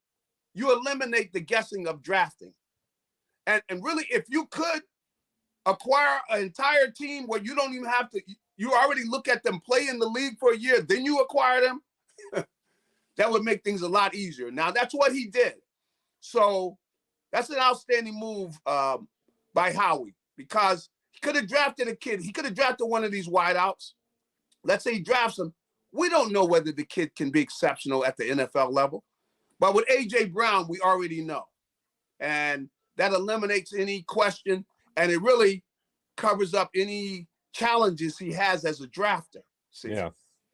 you eliminate the guessing of drafting. And really, if you could acquire an entire team where you don't even have to, you already look at them play in the league for a year, then you acquire them, that would make things a lot easier. Now, that's what he did. So that's an outstanding move by Howie, because he could have drafted a kid. He could have drafted one of these wideouts. Let's say he drafts him. We don't know whether the kid can be exceptional at the NFL level. But with A.J. Brown, we already know. And that eliminates any question, and it really covers up any challenges he has as a drafter. See?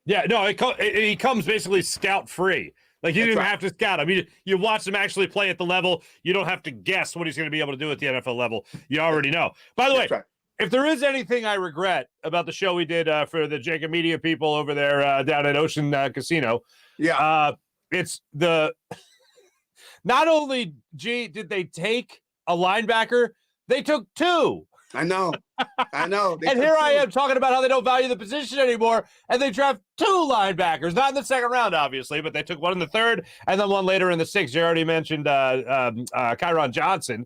Yeah, no, he comes basically scout free. Like, you didn't have to scout him. You watch him actually play at the level. You don't have to guess what he's going to be able to do at the NFL level. You already know. By the way, if there is anything I regret about the show we did for the Jacob Media people over there down at Ocean Casino, it's the not only did they take a linebacker, they took two. I know. And here I am talking about how they don't value the position anymore, and they draft two linebackers, not in the second round, obviously, but they took one in the third and then one later in the sixth. You already mentioned Kyron Johnson,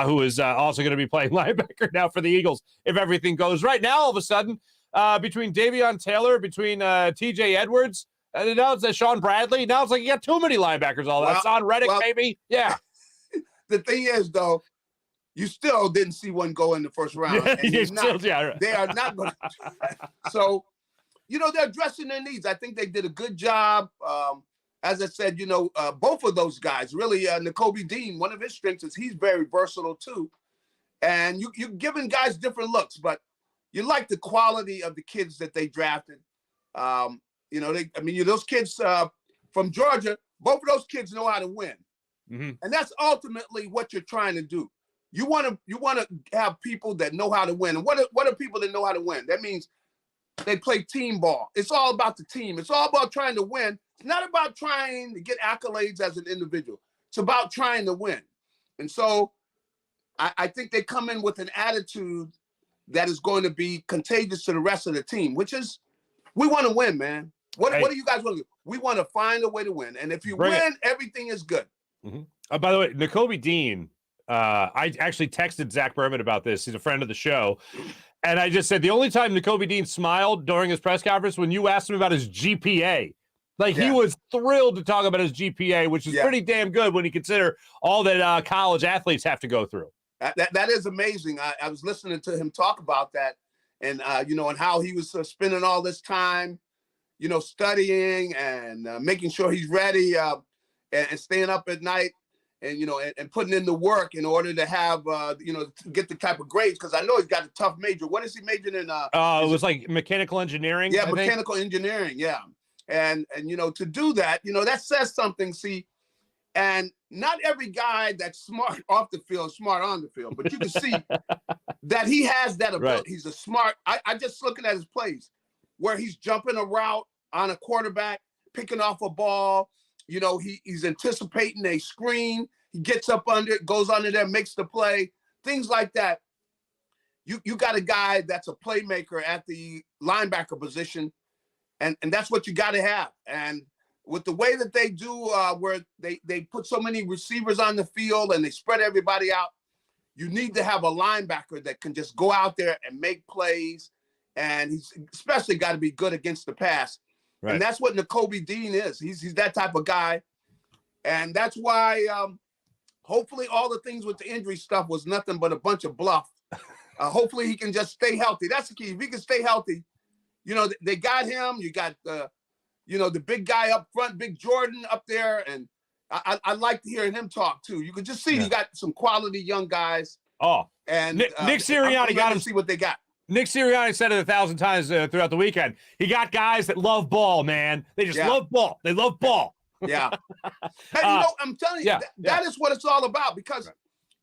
who is also going to be playing linebacker now for the Eagles if everything goes right. Now, all of a sudden, between Davion Taylor, between T.J. Edwards, and now it's Sean Bradley. Now it's like you got too many linebackers. That's on Reddick, maybe. Yeah. The thing is, though, you still didn't see one go in the first round. They are not going to. So, they're addressing their needs. I think they did a good job. As I said, both of those guys, really, Nakobe Dean, one of his strengths is he's very versatile too. And you're giving guys different looks, but you like the quality of the kids that they drafted. Those kids from Georgia, both of those kids know how to win. Mm-hmm. And that's ultimately what you're trying to do. You want to have people that know how to win. And what are people that know how to win? That means they play team ball. It's all about the team. It's all about trying to win. It's not about trying to get accolades as an individual. It's about trying to win. And so I think they come in with an attitude that is going to be contagious to the rest of the team, which is, we want to win, man. What do you guys want to do? We want to find a way to win. And if you win, everything is good. Mm-hmm. By the way, Nakobe Dean, I actually texted Zach Berman about this. He's a friend of the show. And I just said the only time Nakobe Dean smiled during his press conference when you asked him about his GPA. He was thrilled to talk about his GPA, which is pretty damn good when you consider all that college athletes have to go through. That is amazing. I was listening to him talk about that, and and how he was spending all this time, studying and making sure he's ready and staying up at night. And, and putting in the work in order to have, to get the type of grades. Because I know he's got a tough major. What is he majoring in? It was like mechanical engineering. Yeah, mechanical engineering. Yeah. And to do that, that says something, see. And not every guy that's smart off the field is smart on the field. But you can see that he has that ability. Right. He's a smart. I just looking at his plays where he's jumping a route on a quarterback, picking off a ball. He's anticipating a screen. He gets up under it, goes under there, makes the play, things like that. You got a guy that's a playmaker at the linebacker position, and that's what you got to have. And with the way that they do, where they put so many receivers on the field and they spread everybody out, you need to have a linebacker that can just go out there and make plays, and he's especially got to be good against the pass. Right. And that's what Nakobe Dean is. He's that type of guy, and that's why hopefully all the things with the injury stuff was nothing but a bunch of bluff. Hopefully he can just stay healthy. That's the key. If he can stay healthy, you know, they got him. You got you know, the big guy up front, Big Jordan up there, and I like hearing him talk too. You can just see you got some quality young guys. Oh, and Nick Sirianni got him. See what they got. Nick Sirianni said it 1,000 times throughout the weekend. He got guys that love ball, man. They just love ball. They love ball. Yeah. And you know, I'm telling you, that is what it's all about, because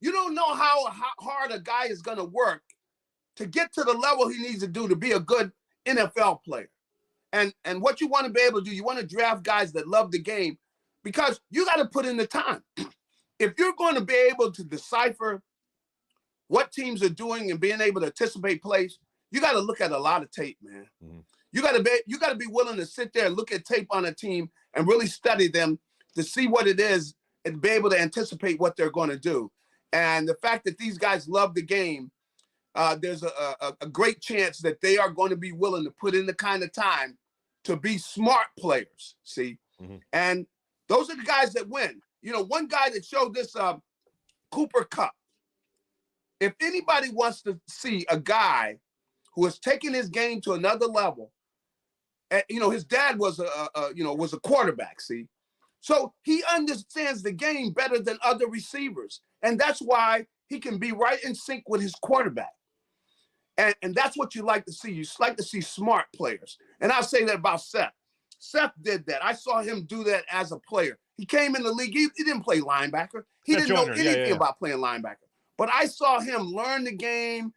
you don't know how hard a guy is going to work to get to the level he needs to do to be a good NFL player. And what you want to be able to do, you want to draft guys that love the game, because you got to put in the time. If you're going to be able to decipher what teams are doing and being able to anticipate plays, you got to look at a lot of tape, man. Mm-hmm. You got to be willing to sit there and look at tape on a team and really study them to see what it is and be able to anticipate what they're going to do. And the fact that these guys love the game, there's a great chance that they are going to be willing to put in the kind of time to be smart players, see? Mm-hmm. And those are the guys that win. You know, one guy that showed this, Cooper Kupp. If anybody wants to see a guy who has taken his game to another level, and, you know, his dad was a quarterback, see? So he understands the game better than other receivers. And that's why he can be right in sync with his quarterback. And that's what you like to see. You like to see smart players. And I'll say that about Seth. Seth did that. I saw him do that as a player. He came in the league. He didn't play linebacker. He didn't know anything about playing linebacker. But I saw him learn the game,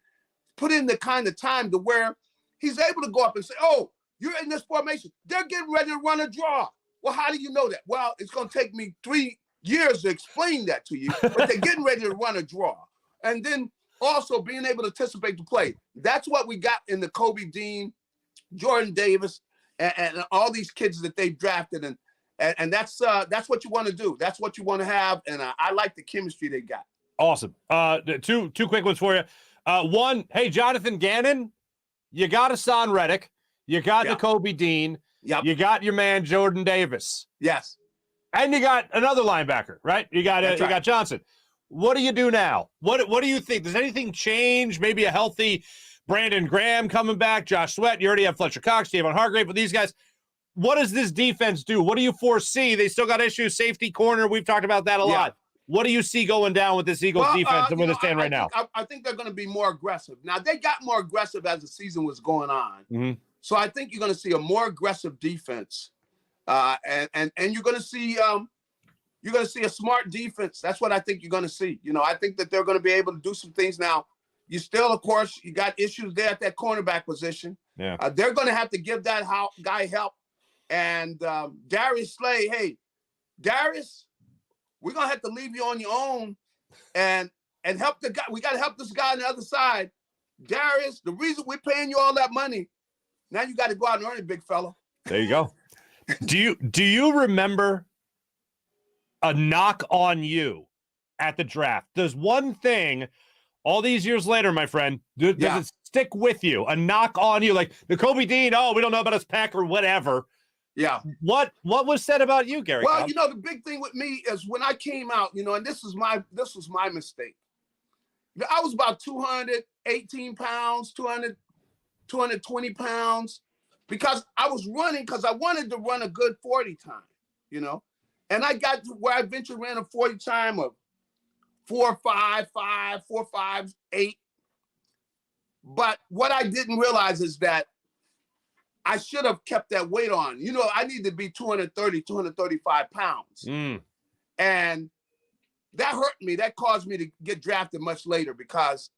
put in the kind of time to where he's able to go up and say, oh, you're in this formation. They're getting ready to run a draw. Well, how do you know that? Well, it's going to take me 3 years to explain that to you, but they're getting ready to run a draw. And then also being able to anticipate the play. That's what we got in the Nakobe Dean, Jordan Davis, and all these kids that they've drafted. And that's what you want to do. That's what you want to have. And I like the chemistry they got. Awesome. Two quick ones for you. One, hey, Jonathan Gannon, you got Hassan Reddick. You got Nakobe Dean. Yep. You got your man Jordan Davis. Yes. And you got another linebacker, right? You got Johnson. What do you do now? What do you think? Does anything change? Maybe a healthy Brandon Graham coming back, Josh Sweat. You already have Fletcher Cox, Davon Hargrave, but these guys, what does this defense do? What do you foresee? They still got issues, safety, corner. We've talked about that a lot. What do you see going down with this Eagles defense and where they stand right now? I think they're going to be more aggressive. Now, they got more aggressive as the season was going on. Mm-hmm. So I think you're going to see a more aggressive defense. And you're going to see a smart defense. That's what I think you're going to see. You know, I think that they're going to be able to do some things. Now, you still, of course, you got issues there at that cornerback position. Yeah. They're going to have to give that guy help. And Darius Slay, hey, Darius, we're going to have to leave you on your own and help the guy. We got to help this guy on the other side. Darius, the reason we're paying you all that money, now you got to go out and earn it, big fella. There you go. Do you remember a knock on you at the draft? Does one thing all these years later, my friend, does it stick with you? A knock on you, like Nakobe Dean, oh, we don't know about his pack or whatever. Yeah. What was said about you, Gary? Well, you know, the big thing with me is when I came out, you know, and this was my mistake. I was about 218 pounds, 220 pounds, because I was running because I wanted to run a good 40 time, you know. And I got to where I eventually ran a 40 time of 4.55, 4.58. But what I didn't realize is that I should have kept that weight on. You know, I need to be 230, 235 pounds. Mm. And that hurt me. That caused me to get drafted much later because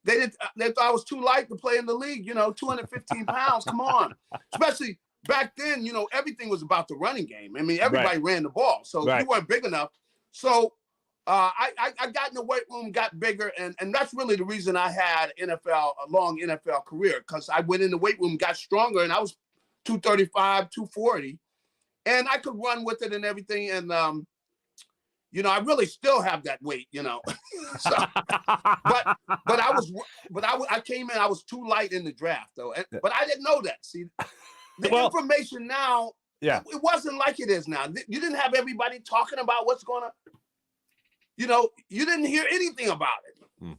they thought I was too light to play in the league. You know, 215 pounds, come on. Especially back then, you know, everything was about the running game. I mean, everybody ran the ball. So you weren't big enough. So I got in the weight room, got bigger, and that's really the reason I had a long NFL career, because I went in the weight room, got stronger, and I was 235, 240, and I could run with it and everything. And, I really still have that weight, So, I came in, I was too light in the draft though. But I didn't know that. See, the information now, it wasn't like it is now. You didn't have everybody talking about what's going on. You didn't hear anything about it.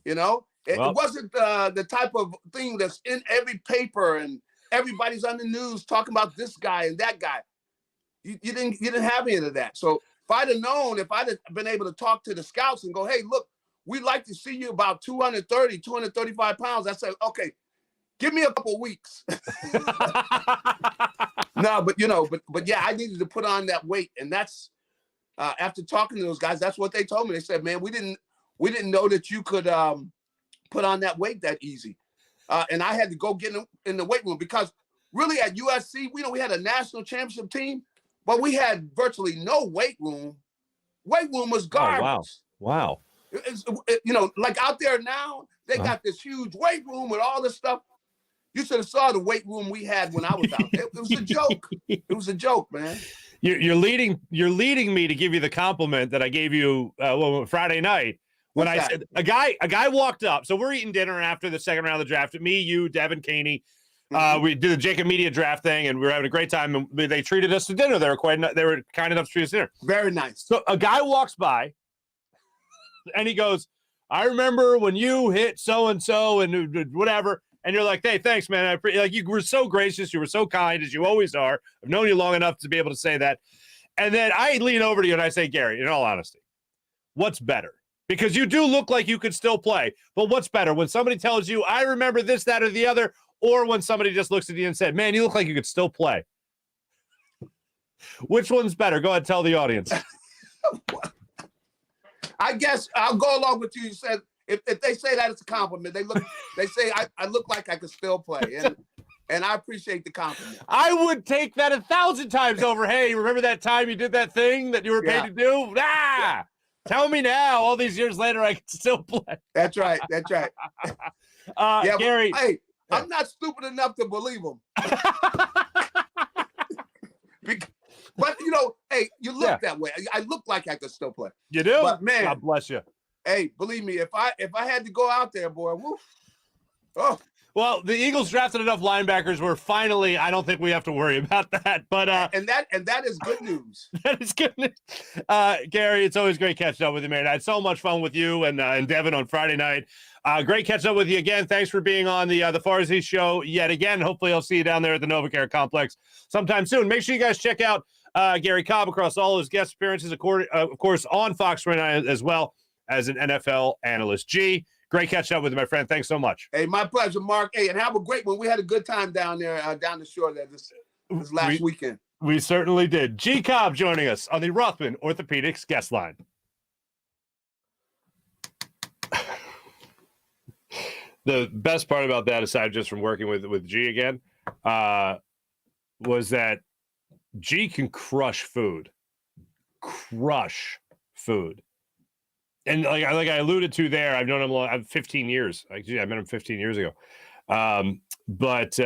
It wasn't the type of thing that's in every paper and everybody's on the news talking about this guy and that guy. You didn't have any of that. So if I'd have known, if I'd have been able to talk to the scouts and go, hey, look, we'd like to see you about 230, 235 pounds. I said, okay, give me a couple weeks. No, but yeah, I needed to put on that weight. And that's, after talking to those guys, that's what they told me. They said, man, we didn't know that you could put on that weight that easy. And I had to go get in the weight room because really at USC, we had a national championship team, but we had virtually no weight room. Weight room was garbage. Oh, wow. Like out there now, they got this huge weight room with all this stuff. You should have saw the weight room we had when I was out there. It was a joke. It was a joke, man. You're leading me to give you the compliment that I gave you Friday night when I said a guy walked up. So we're eating dinner after the second round of the draft. Me, you, Devin, Caney. We did the Jacob Media draft thing, and we were having a great time. And they treated us to dinner. They were kind enough to treat us to dinner. Very nice. So a guy walks by, and he goes, "I remember when you hit so and so and whatever." And you're like, "Hey, thanks, man. You were so gracious. You were so kind, as you always are. I've known you long enough to be able to say that." And then I lean over to you and I say, "Gary, in all honesty, what's better? Because you do look like you could still play. But what's better? When somebody tells you, I remember this, that, or the other, or when somebody just looks at you and said, man, you look like you could still play. Which one's better? Go ahead, tell the audience." I guess I'll go along with you. You said if they say that, it's a compliment. They say I look like I could still play. And I appreciate the compliment. I would take that 1,000 times over. Hey, remember that time you did that thing that you were paid to do? Yeah. Tell me now, all these years later, I can still play. That's right. Gary. Hey, I'm not stupid enough to believe him. But, hey, you look that way. I look like I could still play. You do? But, man. God bless you. Hey, believe me, if I had to go out there, boy, woof. Oh. Well, the Eagles drafted enough linebackers where finally I don't think we have to worry about that. But and that is good news. That is good news. Gary, it's always great catching up with you, man. I had so much fun with you and Devin on Friday night. Great catching up with you again. Thanks for being on the Farzy show yet again. Hopefully I'll see you down there at the NovaCare Complex sometime soon. Make sure you guys check out Gary Cobb across all his guest appearances, of course, on Fox 29 as well as an NFL analyst. G, great catching up with you, my friend. Thanks so much. Hey, my pleasure, Mark. Hey, and have a great one. We had a good time down there, down the shore there this last weekend. We certainly did. G Cobb joining us on the Rothman Orthopedics guest line. The best part about that, aside just from working with G again, was that G can crush food. And like I alluded to there, I've known him 15 years. Actually, I met him 15 years ago. But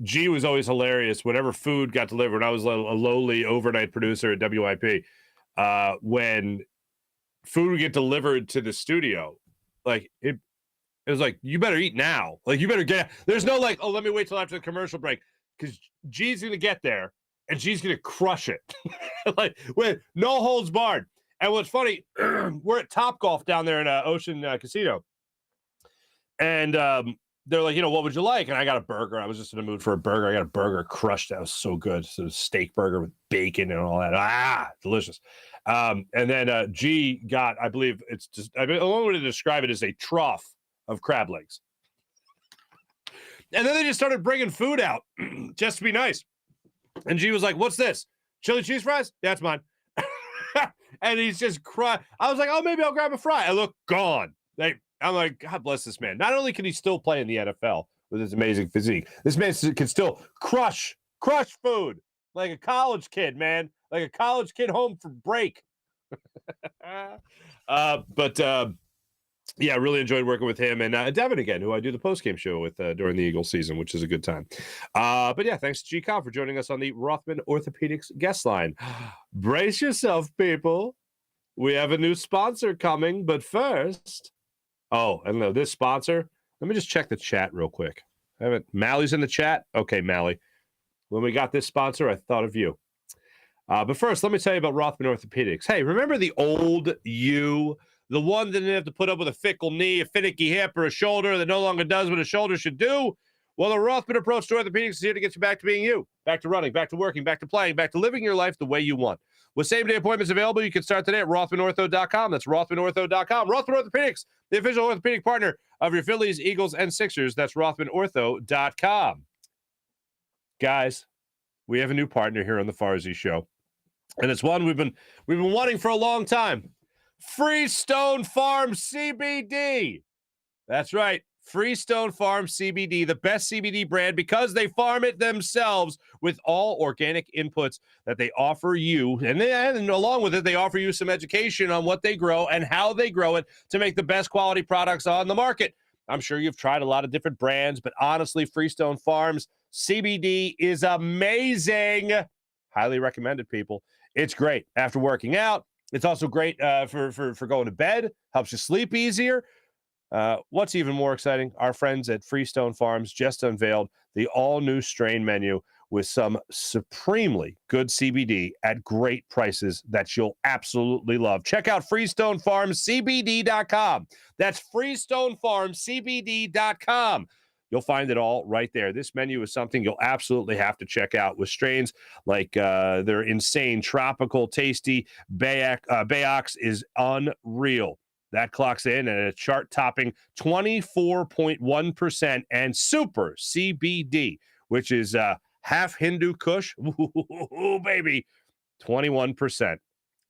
G was always hilarious. Whenever food got delivered, I was a lowly overnight producer at WIP. When food would get delivered to the studio, like it was like, you better eat now. Like you better get. There's no like, oh, let me wait till after the commercial break, because G's gonna get there and G's gonna crush it, like with no holds barred. And what's funny, we're at Topgolf down there in Ocean Casino. And they're like, what would you like? And I got a burger. I was just in the mood for a burger. I got a burger crushed. That was so good. So a steak burger with bacon and all that. Delicious. And then G got, I believe it's just, the only way to describe it is a trough of crab legs. And then they just started bringing food out just to be nice. And G was like, what's this? Chili cheese fries? That's mine. And he's just crying. I was like, oh, maybe I'll grab a fry. I look, gone. I'm like, God bless this man. Not only can he still play in the NFL with his amazing physique, this man can still crush food like a college kid, man. Like a college kid home for break. Yeah, I really enjoyed working with him and Devin again, who I do the postgame show with during the Eagles season, which is a good time. But yeah, thanks to G Cobb for joining us on the Rothman Orthopedics guest line. Brace yourself, people. we have a new sponsor coming, but first, and this sponsor, let me just check the chat real quick. Mally's in the chat? Okay, Mally. When we got this sponsor, I thought of you. But first, let me tell you about Rothman Orthopedics. Hey, remember the old you? The one that didn't have to put up with a fickle knee, a finicky hip, or a shoulder that no longer does what a shoulder should do? Well, the Rothman approach to orthopedics is here to get you back to being you. Back to running, back to working, back to playing, back to living your life the way you want. With same-day appointments available, you can start today at RothmanOrtho.com. That's RothmanOrtho.com. Rothman Orthopedics, the official orthopedic partner of your Phillies, Eagles, and Sixers. That's RothmanOrtho.com. Guys, we have a new partner here on the Farzy Show, and it's one we've been wanting for a long time. Freestone Farm CBD. That's right. Freestone Farm CBD, the best CBD brand because they farm it themselves with all organic inputs that they offer you. And along with it, they offer you some education on what they grow and how they grow it to make the best quality products on the market. I'm sure you've tried a lot of different brands, but honestly, Freestone Farms CBD is amazing. Highly recommended, people. It's great after working out. It's also great for going to bed. Helps you sleep easier. What's even more exciting, our friends at Freestone Farms just unveiled the all-new strain menu with some supremely good CBD at great prices that you'll absolutely love. Check out FreestoneFarmCBD.com. That's FreestoneFarmCBD.com. You'll find it all right there. This menu is something you'll absolutely have to check out with strains like their insane, tropical, tasty Bayox is unreal. That clocks in at a chart-topping 24.1% and super CBD, which is half Hindu Kush. Ooh, baby, 21%.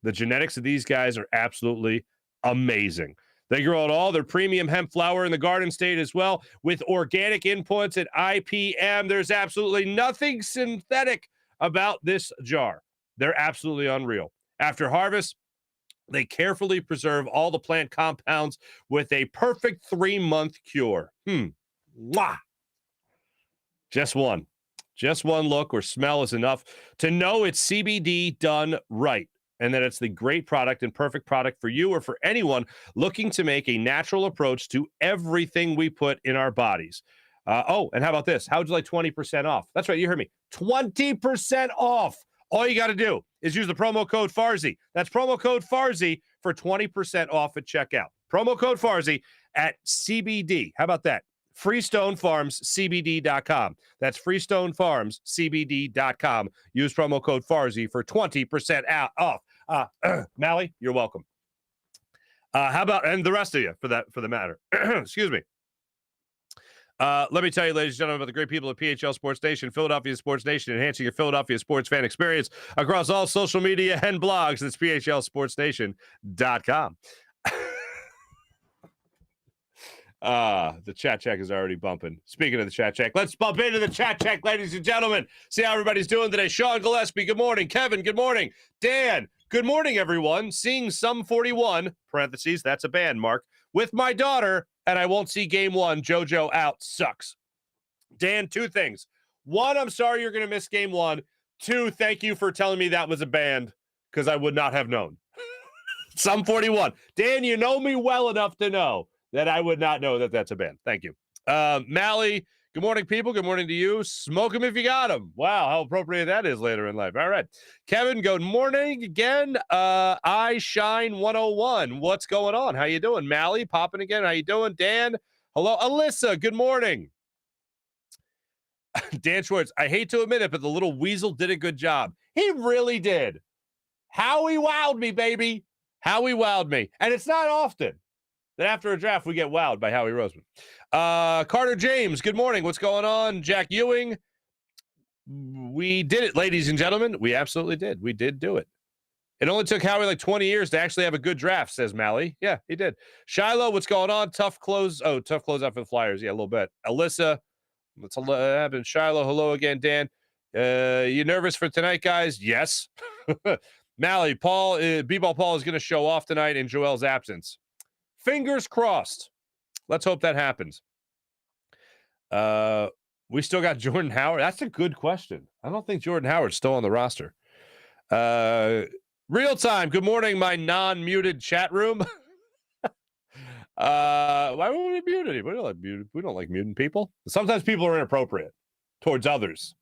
The genetics of these guys are absolutely amazing. They grow out all their premium hemp flower in the Garden State as well with organic inputs at IPM. There's absolutely nothing synthetic about this jar. They're absolutely unreal. After harvest, they carefully preserve all the plant compounds with a perfect 3-month cure. Mwah. Just one look or smell is enough to know it's CBD done right, and that it's the great product and perfect product for you or for anyone looking to make a natural approach to everything we put in our bodies. And how about this? How would you like 20% off? That's right, you heard me. 20% off. All you got to do is use the promo code Farzy. That's promo code Farzy for 20% off at checkout. Promo code Farzy at CBD. How about that? FreestoneFarmsCBD.com. That's FreestoneFarmsCBD.com. Use promo code Farzy for 20% off. Mally, you're welcome. How about, and the rest of you for the matter. Excuse me. Let me tell you, ladies and gentlemen, about the great people at PHL Sports Nation, Philadelphia Sports Nation, enhancing your Philadelphia sports fan experience across all social media and blogs. That's PHLSportsNation.com. The chat check is already bumping. Speaking of the chat check, let's bump into the chat check, ladies and gentlemen. See how everybody's doing today. Sean Gillespie, good morning. Kevin, good morning. Dan, good morning, everyone. Seeing Sum 41, parentheses, that's a band, Marc, with my daughter, and I won't see game one. JoJo out. Sucks. Dan, 2 things. 1, I'm sorry you're going to miss game 1. 2, thank you for telling me that was a band because I would not have known. Sum 41. Dan, you know me well enough to know that I would not know that that's a band. Thank you. Mally, good morning, people. Good morning to you. Smoke them if you got them. Wow, how appropriate that is later in life. All right. Kevin, good morning again. I Shine 101. What's going on? How you doing? Mally, popping again. How you doing? Dan, hello. Alyssa, good morning. Dan Schwartz, I hate to admit it, but the little weasel did a good job. He really did. Howie wowed me, baby. Howie wowed me. And it's not often that after a draft we get wowed by Howie Roseman. Carter James, good morning. What's going on? Jack Ewing. We did it, ladies and gentlemen. We absolutely did. We did do it. It only took Howie like 20 years to actually have a good draft, says Mally. Yeah, he did. Shiloh, what's going on? Tough close out for the Flyers. Yeah, a little bit. Alyssa, what's happening? Shiloh, hello again, Dan. You nervous for tonight, guys? Yes. Mally, B-Ball Paul is going to show off tonight in Joel's absence. Fingers crossed. Let's hope that happens. We still got Jordan Howard. That's a good question. I don't think Jordan Howard's still on the roster. Real time. Good morning, my non-muted chat room. Why would we mute anybody? We don't like muting people. Sometimes people are inappropriate towards others.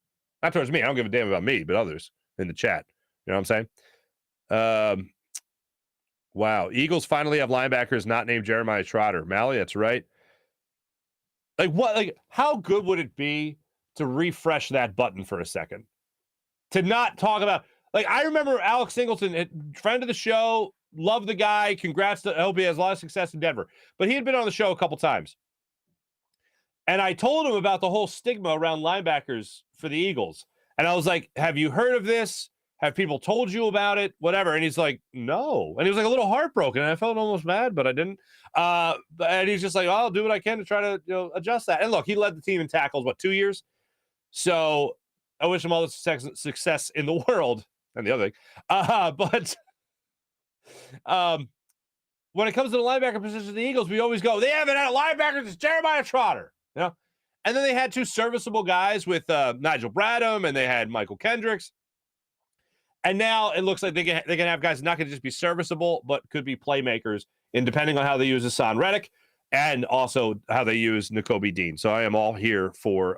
Not towards me. I don't give a damn about me, but others in the chat. You know what I'm saying? Wow. Eagles finally have linebackers not named Jeremiah Trotter. Mally, that's right. Like what? Like how good would it be to refresh that button for a second? To not talk about, like, I remember Alex Singleton, friend of the show, love the guy. Congrats. I hope he has a lot of success in Denver. But he had been on the show a couple times. And I told him about the whole stigma around linebackers for the Eagles. And I was like, have you heard of this? Have people told you about it? Whatever. And he's like, no. And he was like a little heartbroken. And I felt almost bad, but I didn't. And he's just like, oh, I'll do what I can to try to adjust that. And look, he led the team in tackles, 2 years? So I wish him all the success in the world. And the other thing. But when it comes to the linebacker position of the Eagles, we always go, they haven't had a linebacker since Jeremiah Trotter. And then they had two serviceable guys with Nigel Bradham, and they had Michael Kendricks. And now it looks like they can have guys not going to just be serviceable, but could be playmakers, and depending on how they use Hassan Reddick and also how they use Nakobe Dean. So I'm here for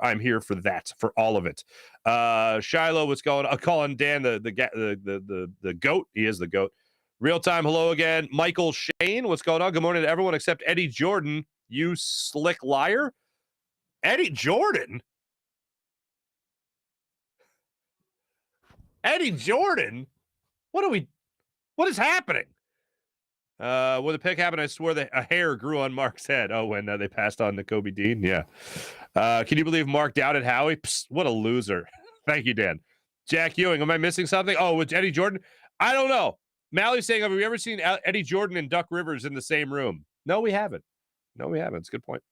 that, for all of it. Shiloh, what's going on? Calling Dan the GOAT. He is the GOAT. Real time, hello again. Michael Shane, what's going on? Good morning to everyone except Eddie Jordan, you slick liar. Eddie Jordan? Eddie Jordan? What is happening? When the pick happened, I swore that a hair grew on Mark's head. Oh, when they passed on to Kobe Dean? Yeah. Can you believe Mark doubted Howie? Psst, what a loser. Thank you, Dan. Jack Ewing, am I missing something? Oh, with Eddie Jordan? I don't know. Mally's saying, have we ever seen Eddie Jordan and Duck Rivers in the same room? No, we haven't. It's a good point.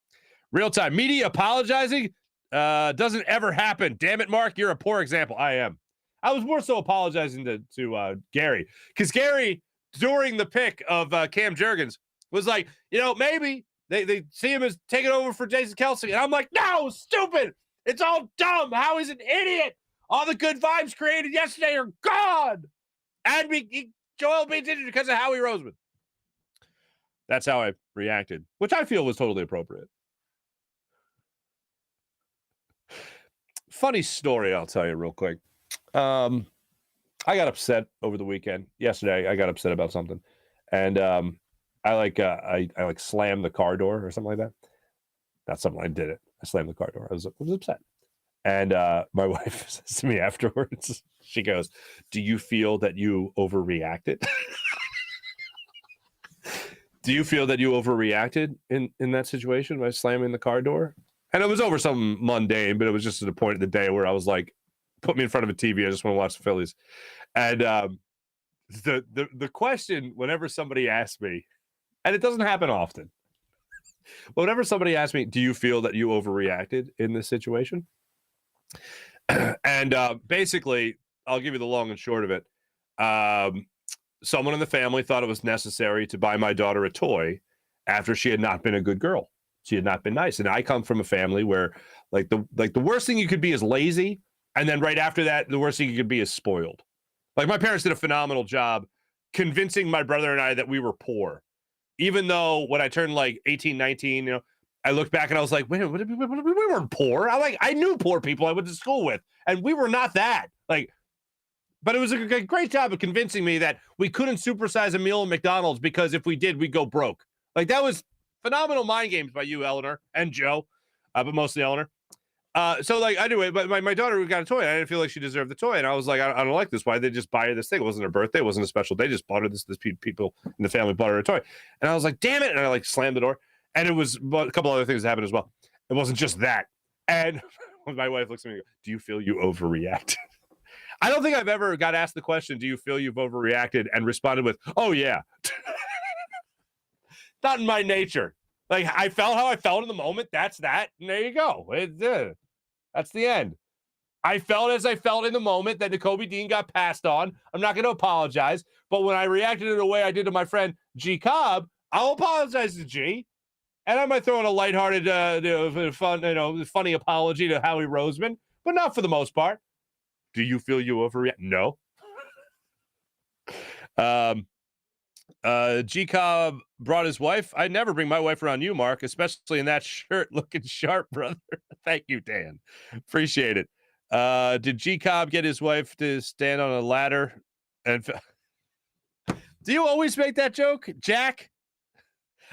Real time. Media apologizing doesn't ever happen. Damn it, Mark. You're a poor example. I am. I was more so apologizing to Gary. Because Gary, during the pick of Cam Jurgens, was like, maybe they see him as taking over for Jason Kelsey. And I'm like, no, stupid. It's all dumb. Howie's an idiot. All the good vibes created yesterday are gone. And Joel Embiid did it because of Howie Roseman. That's how I reacted, which I feel was totally appropriate. Funny story, I'll tell you real quick. I got upset over the weekend. Yesterday, I got upset about something, and I slammed the car door or something like that. Not something I did it. I slammed the car door. I was upset, and my wife says to me afterwards, she goes, "Do you feel that you overreacted?" Do you feel that you overreacted in that situation by slamming the car door? And it was over something mundane, but it was just at a point in the day where I was like, put me in front of a TV. I just want to watch the Phillies. And the question, whenever somebody asks me, and it doesn't happen often, but whenever somebody asks me, do you feel that you overreacted in this situation? And basically, I'll give you the long and short of it. Someone in the family thought it was necessary to buy my daughter a toy after she had not been a good girl. She had not been nice. And I come from a family where the worst thing you could be is lazy. And then right after that, the worst thing you could be is spoiled. Like my parents did a phenomenal job convincing my brother and I that we were poor. Even though when I turned like 18, 19, I looked back and I was like, wait, we weren't poor. I knew poor people I went to school with, and we were not that. But it was a great job of convincing me that we couldn't supersize a meal at McDonald's because if we did, we'd go broke. That was phenomenal mind games by you, Eleanor, and Joe, but mostly Eleanor. Anyway, but my daughter got a toy. And I didn't feel like she deserved the toy. And I was like, I don't like this. Why did they just buy her this thing? It wasn't her birthday. It wasn't a special day. Just bought her this people in the family bought her a toy. And I was like, damn it. And I slammed the door. And it was a couple other things that happened as well. It wasn't just that. And my wife looks at me and goes, do you feel you overreacted? I don't think I've ever got asked the question, do you feel you've overreacted? And responded with, oh, yeah. Not in my nature. I felt how I felt in the moment. That's that. And there you go. That's the end. I felt as I felt in the moment that Nakobe Dean got passed on. I'm not going to apologize. But when I reacted in the way I did to my friend G Cobb, I'll apologize to G. And I might throw in a lighthearted, funny apology to Howie Roseman, but not for the most part. Do you feel you overreact? No. G-Cobb brought his wife. I never bring my wife around you, Mark, especially in that shirt looking sharp, brother. Thank you, Dan. Appreciate it. Did G-Cobb get his wife to stand on a ladder? And do you always make that joke, Jack?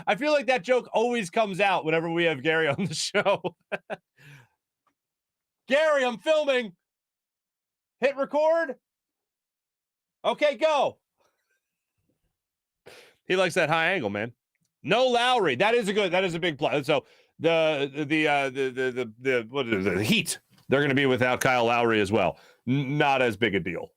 I feel like that joke always comes out whenever we have Gary on the show. Gary, I'm filming. Hit record. Okay, go. He likes that high angle, man. No Lowry. That is a big plus. So the Heat, they're going to be without Kyle Lowry as well. Not as big a deal.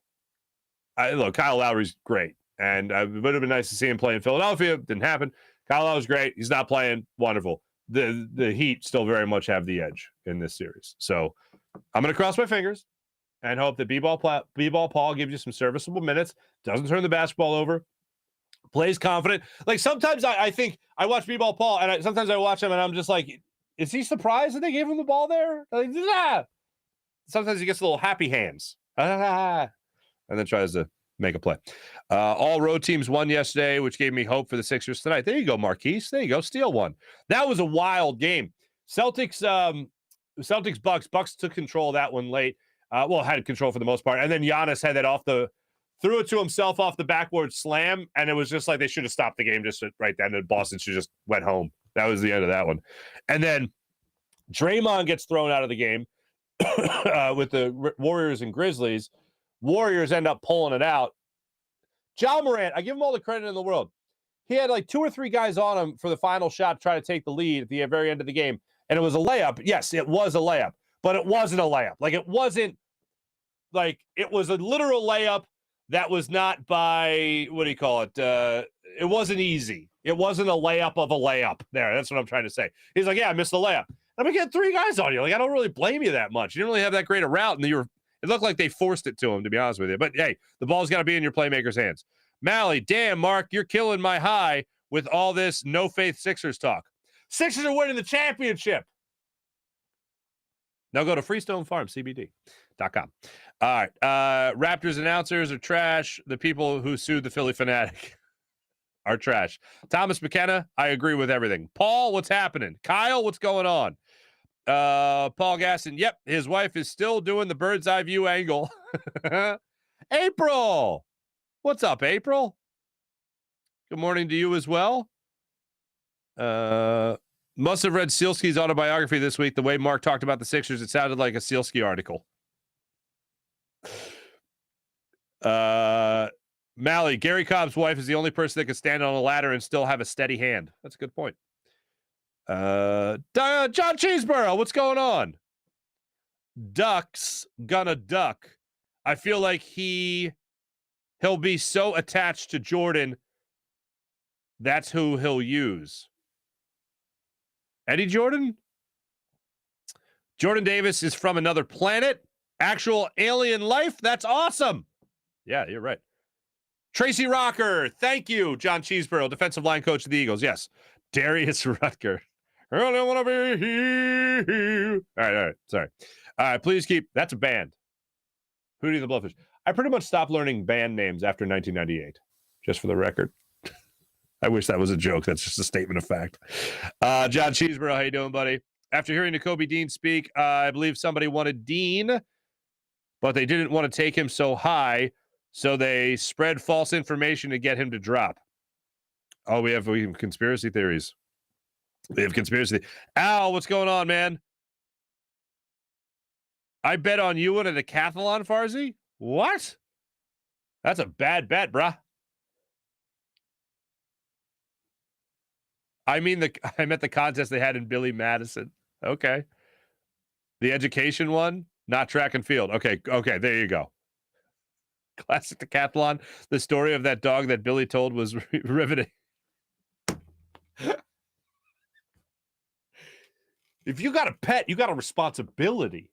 Look, Kyle Lowry's great, and it would have been nice to see him play in Philadelphia. Didn't happen. Kyle Lowry's great. He's not playing. Wonderful. The Heat still very much have the edge in this series. So I'm going to cross my fingers and hope that B-Ball Paul gives you some serviceable minutes, doesn't turn the basketball over, plays confident. Like sometimes I think I watch B-Ball Paul, and sometimes I watch him and I'm just like, is he surprised that they gave him the ball there? Like, ah. Sometimes he gets a little happy hands. And then tries to make a play. All road teams won yesterday, which gave me hope for the Sixers tonight. There you go, Marquise. There you go. Steal one. That was a wild game. Celtics, Bucks. Bucks took control of that one late. Had control for the most part. And then Giannis had that threw it to himself off the backboard slam. And it was just like they should have stopped the game just right then. And Boston should just went home. That was the end of that one. And then Draymond gets thrown out of the game with the Warriors and Grizzlies. Warriors end up pulling it out. Ja Morant, I give him all the credit in the world. He had like 2 or 3 guys on him for the final shot to try to take the lead at the very end of the game. And it was a layup. Yes, it was a layup, but it wasn't a layup. Like it was a literal layup that was not by, what do you call it? It wasn't easy. It wasn't a layup of a layup there. That's what I'm trying to say. He's like, yeah, I missed the layup. I'm going to get 3 guys on you. Like, I don't really blame you that much. You didn't really have that great a route, and it looked like they forced it to him, to be honest with you. But, hey, the ball's got to be in your playmaker's hands. Mally, damn, Mark, you're killing my high with all this no-faith Sixers talk. Sixers are winning the championship. Now go to freestonefarmcbd.com. All right. Raptors announcers are trash. The people who sued the Philly Fanatic are trash. Thomas McKenna, I agree with everything. Paul, what's happening? Kyle, what's going on? Paul Gasson, yep, his wife is still doing the bird's eye view angle. April, what's up, April? Good morning to you as well. Must have read Sealski's autobiography this week. The way Mark talked about the Sixers, it sounded like a Sealski article. Mally, Gary Cobb's wife is the only person that can stand on a ladder and still have a steady hand. That's a good point. John Cheeseborough, what's going on? Duck's gonna duck. I feel like he'll be so attached to Jordan. That's who he'll use. Eddie Jordan? Jordan Davis is from another planet. Actual alien life. That's awesome. Yeah, you're right. Tracy Rocker. Thank you, John Cheeseborough, defensive line coach of the Eagles. Yes. Darius Rutger. I only want to be here. All right. Sorry. All right, please keep. That's a band. Hootie and the Blowfish. I pretty much stopped learning band names after 1998, just for the record. I wish that was a joke. That's just a statement of fact. John Cheeseborough, how you doing, buddy? After hearing Nakobe Dean speak, I believe somebody wanted Dean, but they didn't want to take him so high, so they spread false information to get him to drop. Oh, we have conspiracy theories. We have conspiracy. Al, what's going on, man? I bet on you in a decathlon, Farzy? What? That's a bad bet, bruh. I meant the contest they had in Billy Madison. Okay. The education one, not track and field. Okay, there you go. Classic decathlon. The story of that dog that Billy told was riveting. If you got a pet, you got a responsibility.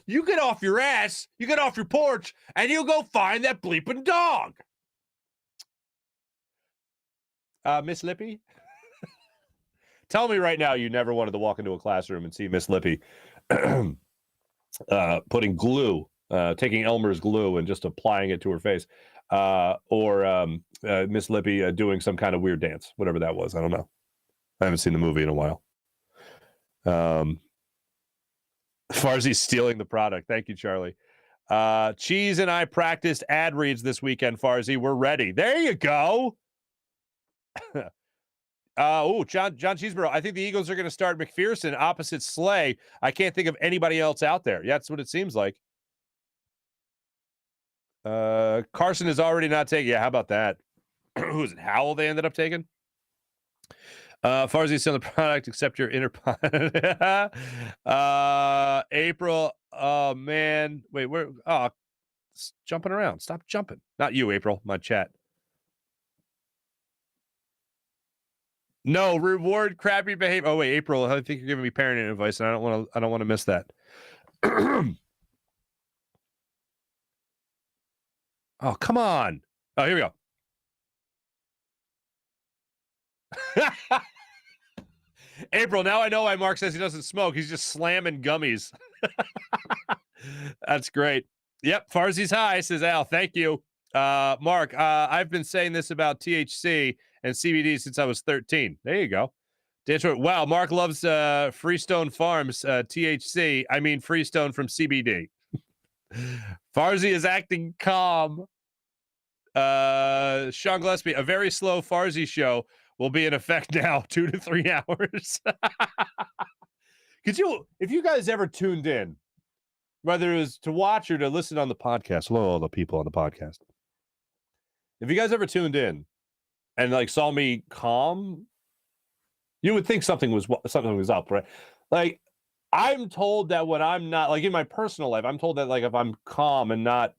You get off your ass, you get off your porch, and you go find that bleeping dog. Miss Lippy? Tell me right now you never wanted to walk into a classroom and see Miss Lippy putting glue taking Elmer's glue and just applying it to her face, or Miss Lippy doing some kind of weird dance, whatever that was. I don't know. I haven't seen the movie in a while. Farzy stealing the product. Thank you, Charlie. Cheese and I practiced ad reads this weekend, Farzy. We're ready. There you go. John Cheeseborough. I think the Eagles are going to start McPherson opposite Slay. I can't think of anybody else out there. Yeah, that's what it seems like. Carson is already not taking. Yeah, how about that? Who is it? Howell they ended up taking? Farzy still the product, except your inner April. Oh man. Wait, where jumping around. Stop jumping. Not you, April, my chat. No, reward crappy behavior. Oh wait, April, I think you're giving me parenting advice, and I don't want to miss that. Oh, come on. Oh, here we go. April, now I know why Mark says he doesn't smoke. He's just slamming gummies. That's great. Yep, Farzi's high, says Al. Thank you. Mark, I've been saying this about THC and CBD since I was 13. There you go. Wow, Mark loves Freestone Farms THC. I mean Freestone from CBD. Farzy is acting calm. Sean Gillespie, a very slow Farzy show will be in effect now, 2 to 3 hours. Could you, if you guys ever tuned in, whether it was to watch or to listen on the podcast, hello, all the people on the podcast. If you guys ever tuned in and like saw me calm, you would think something was up, right? Like, I'm told that when I'm not, like in my personal life, I'm told that like if I'm calm and not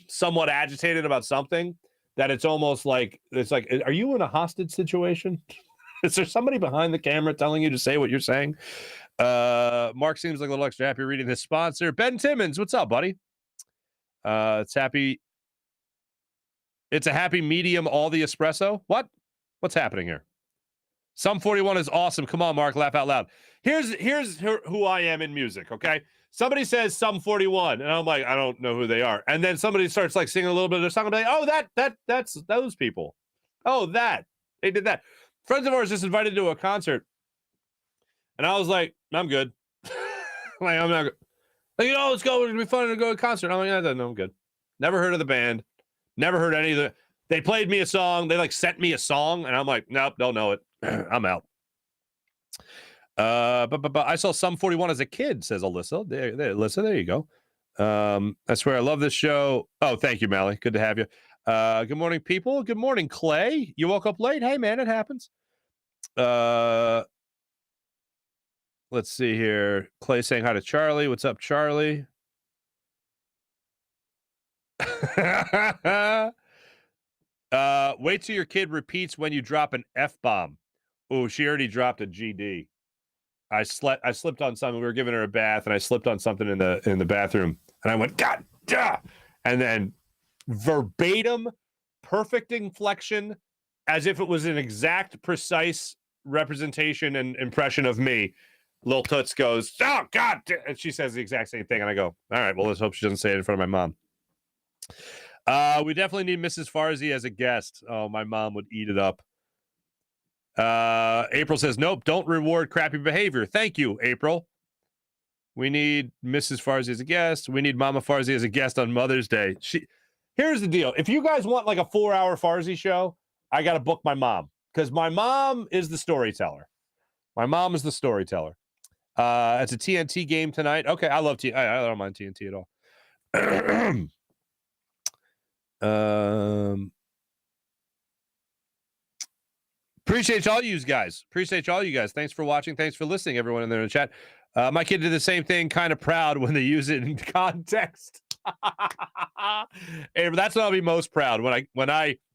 somewhat agitated about something, that it's almost like, it's like, are you in a hostage situation? Is there somebody behind the camera telling you to say what you're saying? Mark seems like a little extra happy reading his sponsor. Ben Timmons, what's up, buddy? It's a happy medium, all the espresso. What's happening here? Sum 41 is awesome. Come on, Mark, laugh out loud. Here's who I am in music, okay? Somebody says Sum 41, and I'm like, I don't know who they are. And then somebody starts like singing a little bit of their song. I'm like, oh, that's those people. Oh, they did that. Friends of ours just invited to a concert, and I was like, I'm good. Like, I'm not good. Like, let's go. It's gonna be fun to go to a concert. I'm like, no, I'm good. Never heard of the band. Never heard any of the. They played me a song. They like sent me a song, and I'm like, nope, don't know it. I'm out. But I saw Sum 41 as a kid, says Alyssa. There, Alyssa, there you go. I swear I love this show. Oh, thank you, Mally. Good to have you. Good morning, people. Good morning, Clay. You woke up late? Hey, man, it happens. Let's see here. Clay saying hi to Charlie. What's up, Charlie? Wait till your kid repeats when you drop an F-bomb. Oh, she already dropped a GD. I slipped on something. We were giving her a bath, and I slipped on something in the bathroom, and I went, God, duh! And then verbatim, perfect inflection, as if it was an exact, precise representation and impression of me. Lil Toots goes, oh, God! And she says the exact same thing, and I go, all right, well, let's hope she doesn't say it in front of my mom. We definitely need Mrs. Farzy as a guest. Oh, my mom would eat it up. April says, nope, don't reward crappy behavior. Thank you, April. We need Mrs. Farzy as a guest. We need Mama Farzy as a guest on Mother's Day. Here's the deal. If you guys want like a 4-hour Farzy show, I got to book my mom, because my mom is the storyteller. My mom is the storyteller. It's a TNT game tonight. Okay, I love TNT. I don't mind TNT at all. Appreciate all you guys. Thanks for watching. Thanks for listening, everyone in there in the chat. My kid did the same thing, kind of proud when they use it in context. Hey, that's when I'll be most proud, when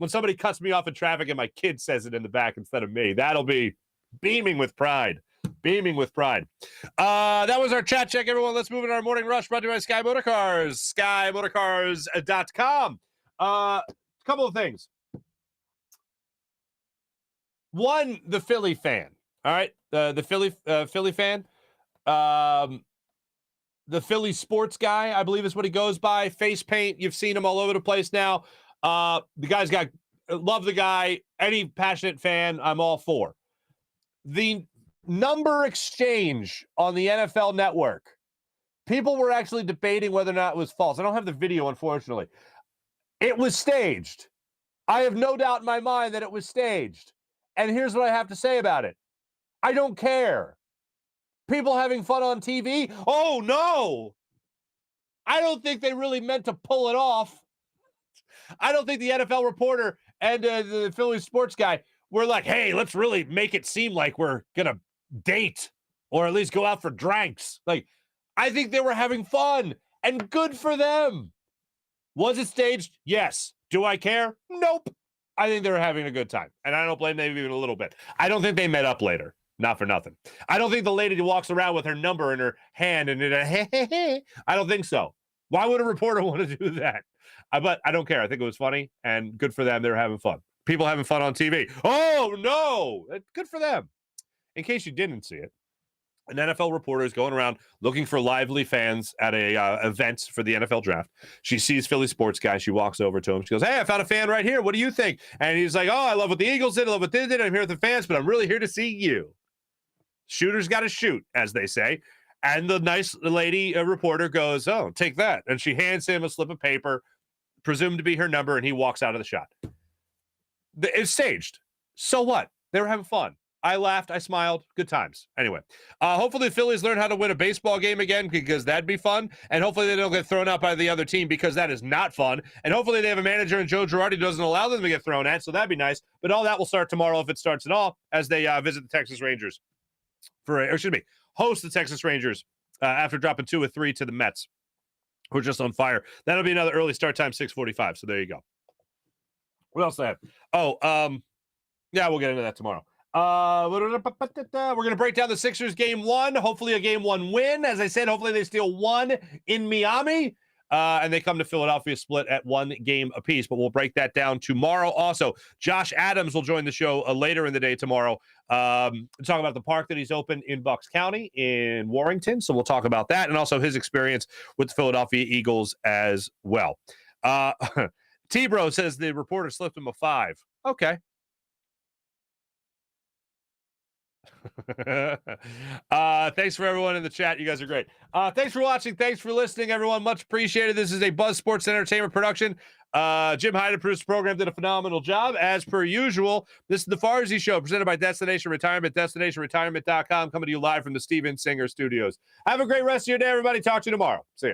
somebody cuts me off in traffic and my kid says it in the back instead of me. That'll be beaming with pride. That was our chat check, everyone. Let's move into our morning rush, brought to you by Sky Motorcars, skymotorcars.com. Couple of things. One, the Philly fan. All right, the Philly fan. the Phillies sports guy, I believe is what he goes by. Face paint. You've seen him all over the place now. The guy's got, love the guy. Any passionate fan, I'm all for. The number exchange on the NFL Network, people were actually debating whether or not it was false. I don't have the video, unfortunately. It was staged. I have no doubt in my mind that it was staged. And here's what I have to say about it. I don't care. People having fun on TV? Oh, no. I don't think they really meant to pull it off. I don't think the NFL reporter and the Phillies sports guy were like, hey, let's really make it seem like we're going to date or at least go out for drinks. Like, I think they were having fun and good for them. Was it staged? Yes. Do I care? Nope. I think they were having a good time. And I don't blame them even a little bit. I don't think they met up later. Not for nothing. I don't think the lady who walks around with her number in her hand and I don't think so. Why would a reporter want to do that? But I don't care. I think it was funny and good for them. They were having fun. People having fun on TV. Oh, no. Good for them. In case you didn't see it, an NFL reporter is going around looking for lively fans at a event for the NFL draft. She sees Philly sports guy. She walks over to him. She goes, hey, I found a fan right here. What do you think? And he's like, oh, I love what the Eagles did. I love what they did. I'm here with the fans, but I'm really here to see you. Shooter's got to shoot, as they say. And the nice lady reporter goes, oh, take that. And she hands him a slip of paper, presumed to be her number, and he walks out of the shot. It's staged. So what? They were having fun. I laughed. I smiled. Good times. Anyway, hopefully the Phillies learn how to win a baseball game again because that'd be fun. And hopefully they don't get thrown out by the other team because that is not fun. And hopefully they have a manager in Joe Girardi who doesn't allow them to get thrown at. So that'd be nice. But all that will start tomorrow if it starts at all as they visit the Texas Rangers host the Texas Rangers after dropping 2 or 3 to the Mets, who are just on fire. That'll be another early start time, 6:45. So there you go. What else do I have? Oh, yeah, we'll get into that tomorrow. We're going to break down the Sixers game 1. Hopefully a game 1 win. As I said, hopefully they steal 1 in Miami. And they come to Philadelphia split at 1 game apiece. But we'll break that down tomorrow. Also, Josh Adams will join the show later in the day tomorrow. Talk about the park that he's opened in Bucks County in Warrington. So we'll talk about that and also his experience with the Philadelphia Eagles as well. T-Bro says the reporter slipped him a 5. Okay. Thanks for everyone in the chat. You guys are great. Thanks for watching. Thanks for listening, everyone. Much appreciated. This is a Buzz Sports Entertainment production. Jim Hyden produced the program, did a phenomenal job. As per usual, this is the Farzy Show presented by Destination Retirement, DestinationRetirement.com, coming to you live from the Steven Singer Studios. Have a great rest of your day, everybody. Talk to you tomorrow. See ya.